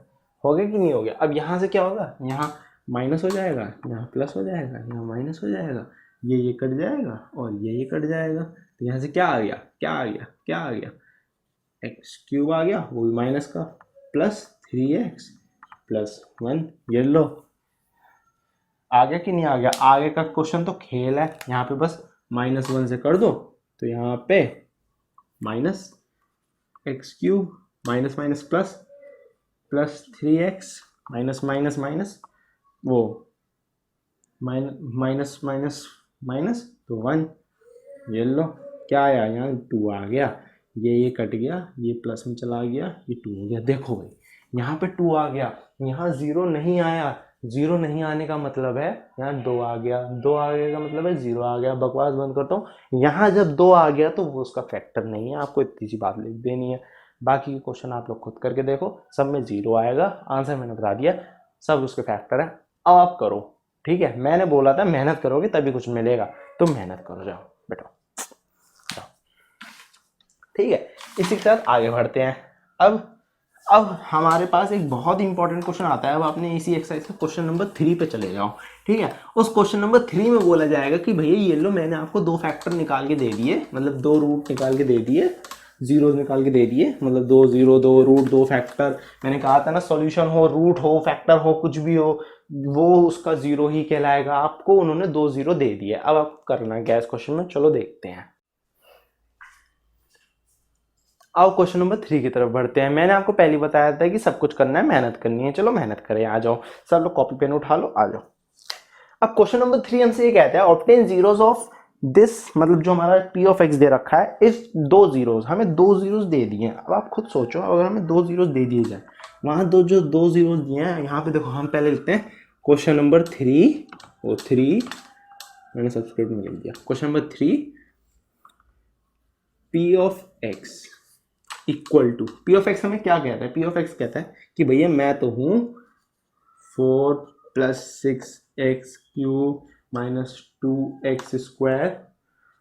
हो गया कि नहीं हो गया? अब यहाँ से क्या होगा? यहाँ माइनस हो जाएगा, यहाँ प्लस हो जाएगा, यहाँ माइनस हो जाएगा, ये कट जाएगा और ये कट जाएगा, तो यहाँ से क्या आ गया? क्या आ गया? क्या आ गया? एक्स क्यूब आ गया, वो भी माइनस का, प्लस 3x प्लस 1। ये लो, आ गया कि नहीं आ गया? आगे का क्वेश्चन तो खेल है, यहाँ पे बस -1 से कर दो, तो यहाँ पे minus x cube minus minus plus plus 3x minus minus minus वो माइनस माइनस माइनस तो 1। ये लो, क्या आया? यहाँ 2 आ गया, ये कट गया, ये प्लस में चला गया, ये 2 हो गया। देखो भाई यहाँ पे 2 आ गया, यहाँ 0 नहीं आया, 0 नहीं आने का मतलब है यहाँ 2 आ गया, 2 आ गया का मतलब है 0 आ गया। बकवास बंद करता हूँ। यहाँ जब 2 आ गया तो वो उसका फैक्टर नहीं है, आपको इतनी सी बात लिख देनी है। बाकी के क्वेश्चन आप लोग खुद करके देखो, सब में 0 आएगा, आंसर मैंने बता दिया, सब उसके फैक्टर है। अब आप करो, ठीक है? मैंने बोला था मेहनत करोगे तभी कुछ मिलेगा, तो मेहनत करो, जाओ बेटा जाओ। ठीक है, इसी के साथ आगे बढ़ते हैं। अब हमारे पास एक बहुत इंपॉर्टेंट क्वेश्चन आता है। अब आपने इसी एक्सरसाइज का क्वेश्चन नंबर 3 पे चले जाओ। ठीक है, उस क्वेश्चन नंबर 3 में बोला जाएगा कि भैया ये लो, मैंने आपको 2 फैक्टर निकाल के दे दिए, मतलब 2 रूट निकाल के दे दिए, जीरोज निकाल के दे दिए, मतलब 2 0 2 रूट 2 फैक्टर। मैंने कहा था ना, सॉल्यूशन हो, रूट हो, फैक्टर हो, कुछ भी हो, वो उसका 0 ही कहलाएगा। आपको उन्होंने 2 0 दे दिए। अब आप करना क्या इस क्वेश्चन में, चलो देखते हैं। आओ क्वेश्चन नंबर 3 की तरफ बढ़ते हैं। मैंने आपको पहले बताया था कि सब कुछ करना है, मेहनत करनी है। चलो मेहनत करें, आ जाओ सब लोग, कॉपी पेन उठा लो, आ जाओ। अब क्वेश्चन नंबर 3 हमसे ये कहता है, ऑब्टेन जीरोस ऑफ दिस, मतलब जो हमारा p ऑफ x दे रखा है, इस 2 जीरोस, हमें 2 जीरोस दे दिए हैं। अब आप खुद सोचो, अगर हमें 2 जीरोस दे दिए जाए, वहां जो 2 जीरोस दिए हैं, यहाँ पे देखो, हम पहले लिखते हैं क्वेश्चन नंबर 3, वो 3 मैंने सब्सक्राइब में लिख दिया। Question number 3, p of x equal to, p of x हमें क्या कहता है? पी ऑफ एक्स कहता है कि भैया मैं तो हूँ 4 + 6x cube minus 2x square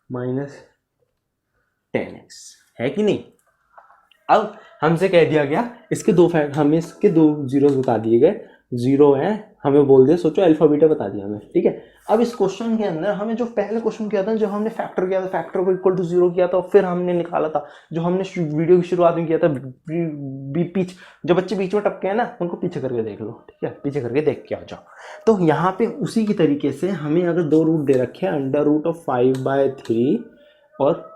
minus 10x, है कि नहीं? अब हमसे कह दिया गया, इसके 2 फैक्ट, हमें इसके 2 जीरोस बता दिए गए, 0 है, हमें बोल दिया, सोचो अल्फा बीटा बता दिया हमें। ठीक है, अब इस क्वेश्चन के अंदर हमें जो पहले क्वेश्चन किया था, जब हमने फैक्टर किया था, फैक्टर को इक्वल टू 0 किया था, और फिर हमने निकाला था, जो हमने वीडियो की शुरुआत में किया था, जो बच्चे बीच में टपके हैं ना, उनको पीछे करके देख लो। ठीक है, पीछे करके देख के आ जाओ। तो यहाँ पे उसी की तरीके से हमें अगर 2 रूट दे रखे हैं, √5/3 और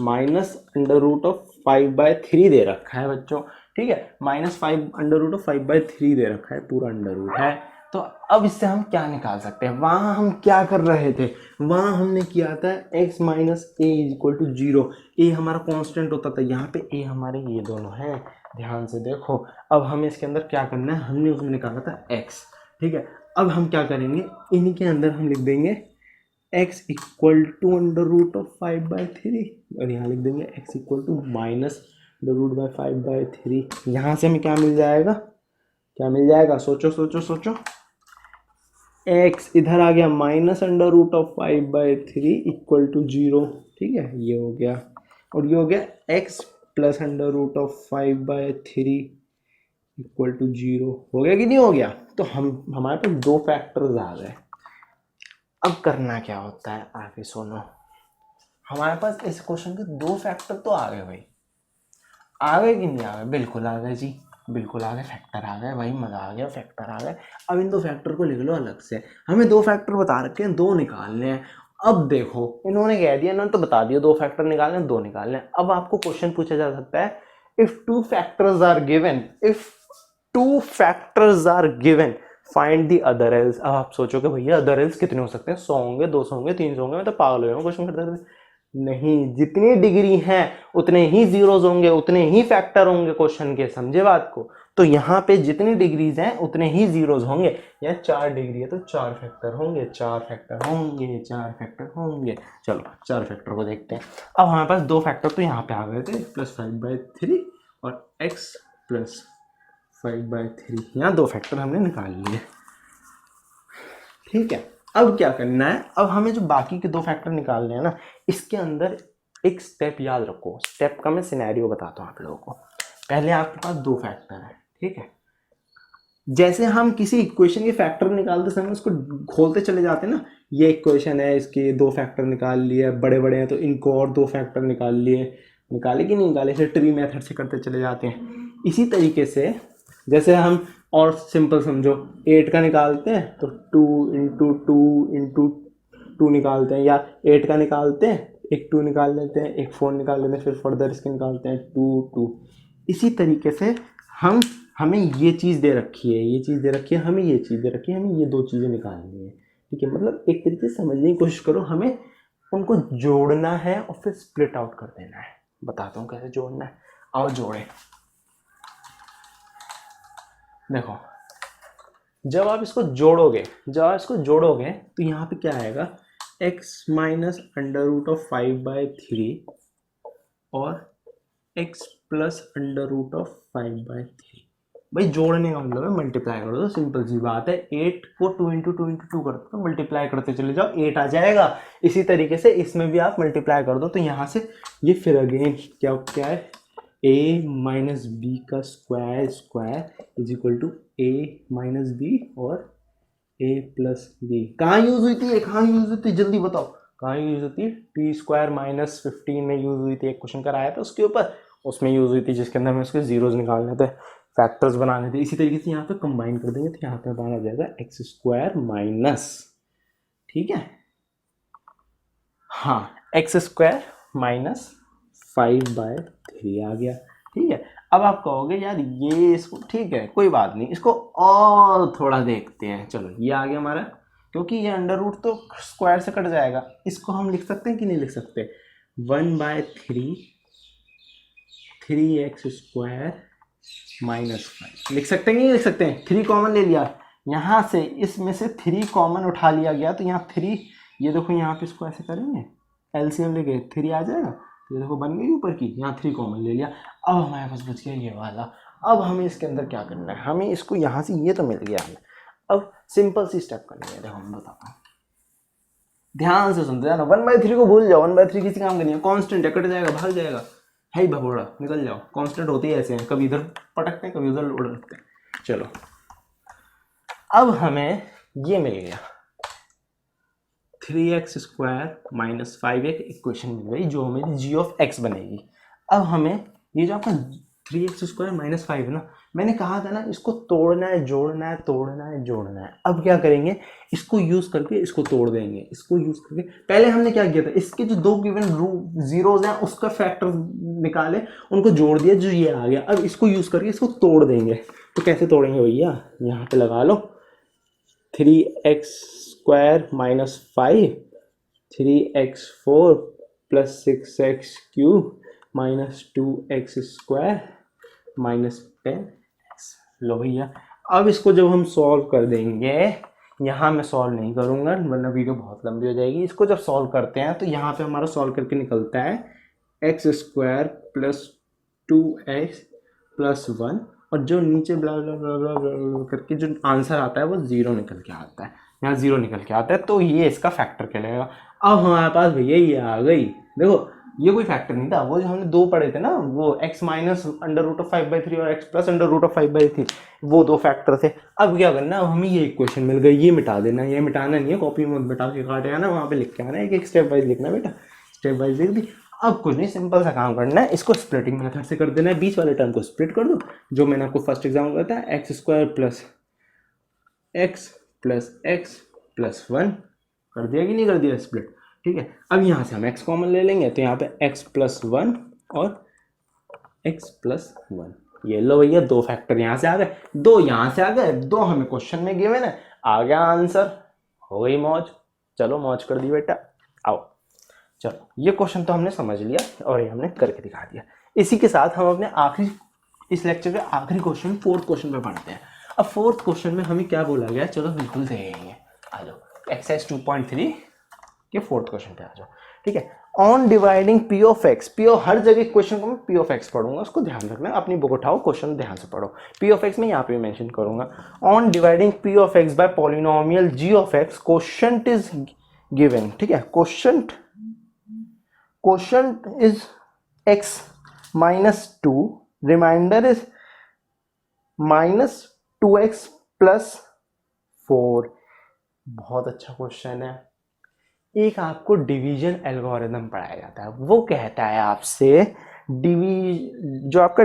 -√5/3 दे रखा है बच्चों, ठीक है, -5 √5/3 दे रखा है, पूरा अंडर रूट है। तो अब इससे हम क्या निकाल सकते हैं, वहां हम क्या कर रहे थे, वहां हमने किया था x - a = 0। a हमारा कांस्टेंट होता था, यहाँ पे a हमारे ये दोनों हैं, ध्यान से देखो। अब हमें इसके अंदर क्या करना है, हमने उसमें निकाला था x, ठीक है। अब हम क्या करेंगे, इन्हीं के अंदर हम लिख देंगे x = √5/3 और यहाँ लिख देंगे x = -√5/3। यहाँ से हमें क्या मिल जाएगा, क्या मिल जाएगा, सोचो सोचो सोचो। x इधर आ गया -√5/3 = 0, ठीक है, ये हो गया। और ये हो गया x + √5/3 = 0, हो गया कि नहीं हो गया। तो हमारे पास दो फैक्टर्स आ गए। अब करना क्या होता है आगे सुनो, हमारे पास इस क्वेश्चन के दो फैक्टर तो आ गए भाई, आ गए कि नहीं आ गए, बिल्कुल आ गए जी, बिल्कुल आ गए, फैक्टर आ गए भाई, मजा आ गया, फैक्टर आ गए। अब इन दो फैक्टर को लिख लो अलग से, हमें दो फैक्टर बता रखे हैं, दो निकालने हैं। अब देखो इन्होंने कह दिया, इन्होंने तो बता दिया दो फैक्टर निकालने हैं, दो निकालने हैं। अब आपको क्वेश्चन पूछा जा सकता है, if two factors are given find the other else. अब आप सोचोगे भैया अदर एल्स कितने हो सकते हैं, 100 होंगे, 200 होंगे, 300 होंगे, मैं तो पागल हो जाऊंगा क्वेश्चन करते। नहीं, जितनी डिग्री हैं उतने ही जीरोज होंगे, उतने ही फैक्टर होंगे क्वेश्चन के, समझे बात को। तो यहाँ पे जितनी डिग्रीज हैं उतने ही जीरोज होंगे। या 4 डिग्री है तो 4 फैक्टर होंगे, 4 फैक्टर होंगे, 4 फैक्टर होंगे। चलो 4 फैक्टर को देखते हैं। अब हमारे पास दो फैक्टर तो यहाँ पे आ गए थे, +5/3 और x + 5/3, यहाँ दो फैक्टर हमने निकाल लिए, ठीक है। अब क्या करना है, अब हमें जो बाकी के दो फैक्टर निकालने हैं ना, इसके अंदर एक स्टेप याद रखो। स्टेप का मैं सिनेरियो बताता हूँ आप लोगों को। पहले आपके पास दो फैक्टर है, ठीक है। जैसे हम किसी इक्वेशन के फैक्टर निकालते समय उसको खोलते चले जाते हैं ना, ये इक्वेशन है, इसके दो फैक्टर निकाल लिए, बड़े बड़े हैं तो इनको और दो फैक्टर निकाल लिए, निकाले कि नहीं निकाले, इसे ट्री मेथड से करते चले जाते हैं। इसी तरीके से जैसे हम और सिंपल समझो, 8 का निकालते हैं तो 2 × 2 निकालते हैं, या 8 का निकालते हैं, एक 2 निकाल लेते हैं, एक 4 निकाल लेते हैं, फिर फर्दर इसके निकालते हैं 2 इसी तरीके से हमें ये चीज़ दे रखी है, ये चीज़ दे रखी है, हमें ये चीज़ दे रखी है, हमें ये दो चीज़ें निकालनी है, ठीक है। मतलब एक तरीके से समझने की कोशिश करो, हमें उनको जोड़ना है और फिर स्प्लिट आउट कर देना है। बताता हूँ कैसे जोड़ना है, आओ जोड़े। देखो जब आप इसको जोड़ोगे तो यहाँ पे क्या आएगा, x - √5/3 और x + √5/3। भाई जोड़ने का मतलब है मल्टीप्लाई कर दो, सिंपल सी बात है। 8 को 2 × 2 × 2 करते तो मल्टीप्लाई करते चले जाओ, 8 आ जाएगा। इसी तरीके से इसमें भी आप मल्टीप्लाई कर दो, तो यहाँ से ये फिर अगेन क्या है, a - b का स्क्वायर = a - b और a + b। कहाँ यूज हुई थी, कहाँ यूज हुई थी, जल्दी बताओ कहाँ यूज होती है। t² - 15 में यूज हुई थी, एक क्वेश्चन कराया था उसके ऊपर, उसमें यूज हुई थी, जिसके अंदर हमें उसके जीरोज निकालने थे, फैक्टर्स बनाने थे। इसी तरीके से यहाँ पे कंबाइन कर देंगे तो यहाँ पे बना जाएगा x²-, ठीक है, हाँ, x² - 5/3 आ गया, ठीक है। अब आप कहोगे यार ये इसको, ठीक है कोई बात नहीं, इसको और थोड़ा देखते हैं। चलो ये आ गया हमारा, क्योंकि ये अंडर रूट तो स्क्वायर से कट जाएगा, इसको हम लिख सकते हैं कि नहीं लिख सकते, 1/3 3x² - 5 लिख सकते हैं कि नहीं लिख सकते हैं। 3 कॉमन ले लिया यहाँ से, इसमें से 3 कॉमन उठा लिया गया, तो यहाँ 3, ये देखो यहाँ पे इसको ऐसे करेंगे, एलसीएम लेके 3 आ जाएगा, तो ये देखो बन गई ऊपर की, यहाँ 3 कॉमन ले लिया। अब हमारे पास बच गया ये वाला। अब हमें इसके अंदर क्या करना है, हमें इसको यहाँ से, ये तो मिल गया हमें, अब सिंपल सी स्टेप करनी है। देखो मैं बताता हूँ, ध्यान से सुनते जाना। 1/3 को भूल जाओ, 1/3 किसी काम का नहीं है, कांस्टेंट है, कट जाएगा, भाग जाएगा, है ही भगोड़ा, निकल जाओ। कांस्टेंट होते ही ऐसे हैं, कभी इधर पटकते हैं, कभी उधर उड़ते हैं। चलो अब हमें ये मिल गया, 3x² - 5x इक्वेशन मिल गई, जो हमें g(x) बनेगी। अब हमें ये जो आपका 3x² माइनस 5 ना, मैंने कहा था ना इसको तोड़ना है जोड़ना है, तोड़ना है जोड़ना है। अब क्या करेंगे, इसको यूज करके इसको तोड़ देंगे, इसको यूज करके। पहले हमने क्या किया था, इसके जो दो गिवन जीरोज हैं उसका फैक्टर निकाले, उनको जोड़ दिया, जो ये आ गया। अब इसको यूज करके इसको तोड़ देंगे। तो कैसे तोड़ेंगे भैया, यहाँ पे लगा लो 3x² minus 5, 3x4 plus 6x³ minus 2x² minus 10x। लो भैया, अब इसको जब हम सॉल्व कर देंगे, यहाँ मैं सॉल्व नहीं करूँगा वरना वीडियो बहुत लंबी हो जाएगी। इसको जब सॉल्व करते हैं तो यहाँ पे हमारा सॉल्व करके निकलता है x² प्लस 2x प्लस 1, और जो नीचे ब्ला ब्ला ब्ला ब्ला ब्ला करके जो आंसर आता है वो 0 निकल के आता है, यहाँ 0 निकल के आता है। तो ये इसका फैक्टर कहलाएगा। अब हमारे पास भैया ये आ गई, देखो ये कोई फैक्टर नहीं था, वो जो हमने दो पढ़े थे ना, वो x माइनस √5/3 और x प्लस √5/3, वो दो फैक्टर थे। अब क्या करना, अब हमें ये इक्वेशन मिल गई, ये मिटा देना। ये मिटाना नहीं है, कॉपी में मिटा के काटे आना, वहाँ पे लिख के आना, एक एक स्टेप वाइज लिखना बेटा, स्टेप वाइज लिख दी। अब कुछ नहीं, सिंपल सा काम करना है, इसको स्प्लिटिंग मेथड से कर देना है। बीच वाले टर्म को स्प्लिट कर दो, जो मैंने आपको फर्स्ट एग्जाम्पल बताया, x² प्लस x प्लस 1 कर दिया कि नहीं कर दिया स्प्लिट, ठीक है। अब यहाँ से हम x कॉमन ले लेंगे, तो यहाँ पे x प्लस 1 और x प्लस 1, ये लो भैया दो फैक्टर यहाँ से आ गए, दो यहाँ से आ गए, दो हमें क्वेश्चन में गिवन है, आ गया आंसर, हो गई मौज। चलो मौज कर दी बेटा, आओ। चलो ये क्वेश्चन तो हमने समझ लिया और ये हमने करके दिखा दिया। इसी के साथ हम अपने आखिरी, इस लेक्चर के आखिरी क्वेश्चन, फोर्थ क्वेश्चन पे पढ़ते हैं। अब फोर्थ क्वेश्चन में हमें क्या बोला गया, चलो बिल्कुल देखेंगे, आ जाओ एक्सरसाइज 2.3 के फोर्थ क्वेश्चन पे आ जाओ, ठीक है। On dividing p of x, हर जगह क्वेश्चन को मैं p ऑफ x पढ़ूंगा, उसको ध्यान रखना, अपनी बुक उठाओ, क्वेश्चन ध्यान से पढ़ो। p ऑफ x में यहाँ पे मेंशन करूंगा। On dividing p of x by polynomial g of x, quotient is given, ठीक है। Quotient is x minus 2, remainder is minus 2x plus 4। बहुत अच्छा क्वेश्चन है। एक आपको डिवीजन एल्गोरिथम पढ़ाया जाता है, वो कहता है आपसे जो आपका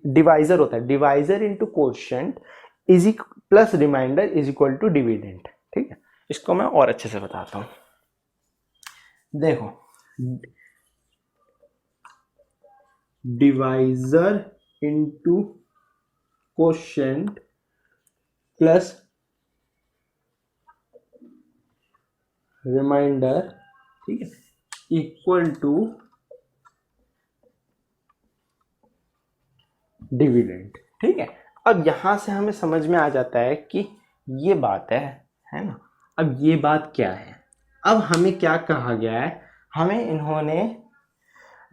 डिवाइजर होता है, divisor into quotient is plus remainder is equal to dividend, ठीक है। इसको मैं और अच्छे से बताता हूं, देखो divisor into quotient plus remainder, ठीक है, इक्वल टू डिविडेंड, ठीक है। अब यहां से हमें समझ में आ जाता है कि ये बात है ना। अब ये बात क्या है, अब हमें क्या कहा गया है, हमें इन्होंने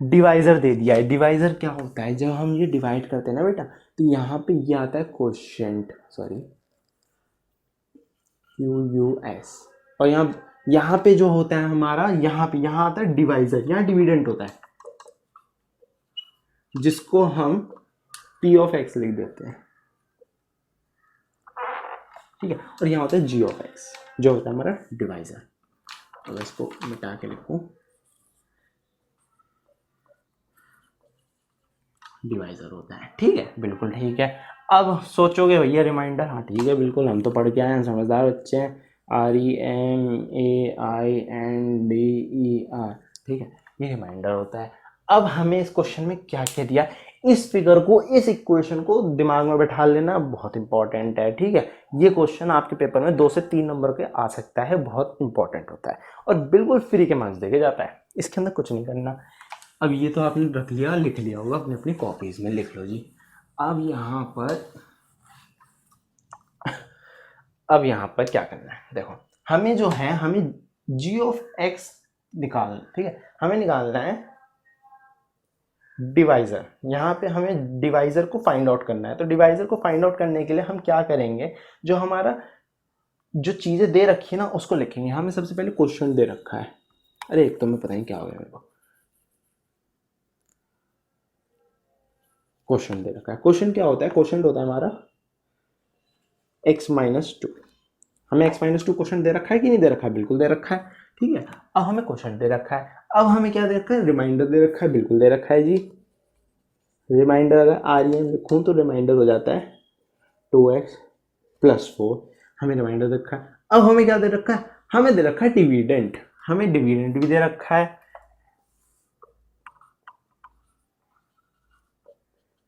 डिवाइजर दे दिया है। डिवाइजर क्या होता है, जब हम ये डिवाइड करते हैं ना बेटा, तो यहाँ पे ये आता है क्वोशंट, सॉरी QUS, और यहाँ पे जो होता है हमारा, यहाँ आता है डिवाइजर, यहाँ डिविडेंट होता है, जिसको हम P ऑफ x लिख देते हैं, ठीक है। और यहाँ होता है G ऑफ x, जो होता है हमारा डिवाइजर। तो मैं इसको मिटा के लिखूं, डिवाइजर होता है, ठीक है, बिल्कुल ठीक है। अब सोचोगे भैया रिमाइंडर, हाँ ठीक है, बिल्कुल हम तो पढ़ के आए हैं, समझदार बच्चे हैं, REMAINDER, ठीक है, ये रिमाइंडर होता है। अब हमें इस क्वेश्चन में क्या क्या दिया, इस फिगर को, इस इक्वेशन को दिमाग में बैठा लेना बहुत इंपॉर्टेंट है, ठीक है। ये क्वेश्चन आपके पेपर में 2 से 3 नंबर के आ सकता है, बहुत इंपॉर्टेंट होता है और बिल्कुल फ्री के मार्क्स देके जाता है, इसके अंदर कुछ नहीं करना। अब ये तो आपने रख लिया, लिख लिया होगा अपनी अपनी कॉपीज में, लिख लो जी। अब यहाँ पर क्या करना है, देखो हमें जो है, हमें g ऑफ x निकालना, ठीक है, हमें निकालना है डिवाइजर। यहाँ पे हमें डिवाइजर को फाइंड आउट करना है। तो डिवाइजर को फाइंड आउट करने के लिए हम क्या करेंगे, जो हमारा जो चीजें दे रखी है ना उसको लिखेंगे। हमें सबसे पहले क्वेश्चन दे रखा है, अरे एक तो मैं पता नहीं क्या हो गया मेरे को, क्वेश्चन दे रखा है। क्वेश्चन क्या होता है, क्वेश्चन होता है हमारा x माइनस 2। हमें x माइनस 2 क्वेश्चन दे रखा है कि नहीं दे रखा है, बिल्कुल दे रखा है, ठीक है। अब हमें क्वेश्चन दे रखा है, अब हमें क्या दे रखा है, रिमाइंडर दे रखा है, बिल्कुल दे रखा है जी, रिमाइंडर अगर REM लिखूँ तो रिमाइंडर हो जाता है 2x + 4, हमें रिमाइंडर रखा है। अब हमें क्या दे रखा है, हमें दे रखा है डिविडेंड, हमें डिविडेंड भी दे रखा है।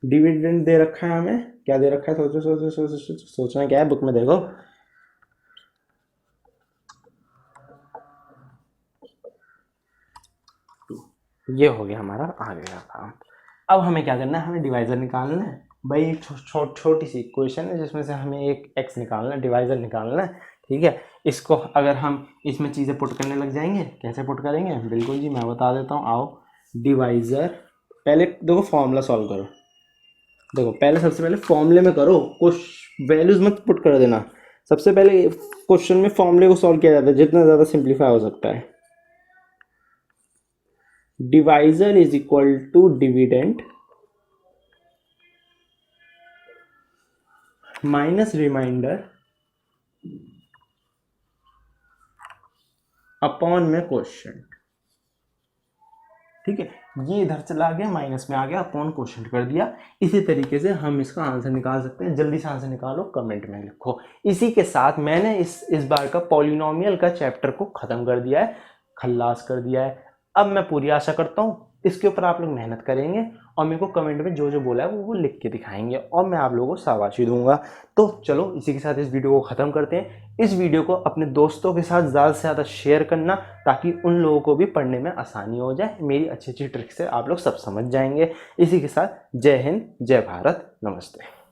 डिविडेंड दे रखा है, हमें क्या दे रखा है, सोचो सोचो सोचो सोचो, सोचना क्या है, बुक में देखो। ये हो गया हमारा आगे का काम। अब हमें क्या करना है, हमें डिवाइजर निकालना है। भाई एक छोटी सी इक्वेशन है जिसमें से हमें एक x निकालना है, डिवाइजर निकालना है, ठीक है। इसको अगर हम इसमें चीज़ें पुट करने लग जाएंगे, कैसे पुट करेंगे, बिल्कुल जी मैं बता देता हूँ, आओ। डिवाइजर, पहले देखो फॉर्मूला सॉल्व करो, देखो पहले सबसे पहले फॉर्मूले में करो, कुछ वैल्यूज मत पुट कर देना। सबसे पहले क्वेश्चन में फॉर्मूले को सॉल्व किया जाता है, जितना ज़्यादा सिंप्लीफाई हो सकता है। Divisor is equal to dividend minus remainder upon में क्वोशिएंट, ठीक है। ये इधर चला गया, माइनस में आ गया, अपॉन क्वोशिएंट कर दिया। इसी तरीके से हम इसका आंसर निकाल सकते हैं। जल्दी से आंसर निकालो, कमेंट में लिखो। इसी के साथ मैंने इस बार का पॉलिनोमियल का चैप्टर को खत्म कर दिया है, खल्लास कर दिया है। अब मैं पूरी आशा करता हूँ इसके ऊपर आप लोग मेहनत करेंगे और मेरे को कमेंट में जो जो बोला है वो लिख के दिखाएंगे और मैं आप लोगों को शाबाशी दूंगा। तो चलो इसी के साथ इस वीडियो को ख़त्म करते हैं। इस वीडियो को अपने दोस्तों के साथ ज़्यादा से ज़्यादा शेयर करना, ताकि उन लोगों को भी पढ़ने में आसानी हो जाए। मेरी अच्छी अच्छी ट्रिक से आप लोग सब समझ जाएंगे। इसी के साथ जय हिंद, जय भारत, नमस्ते।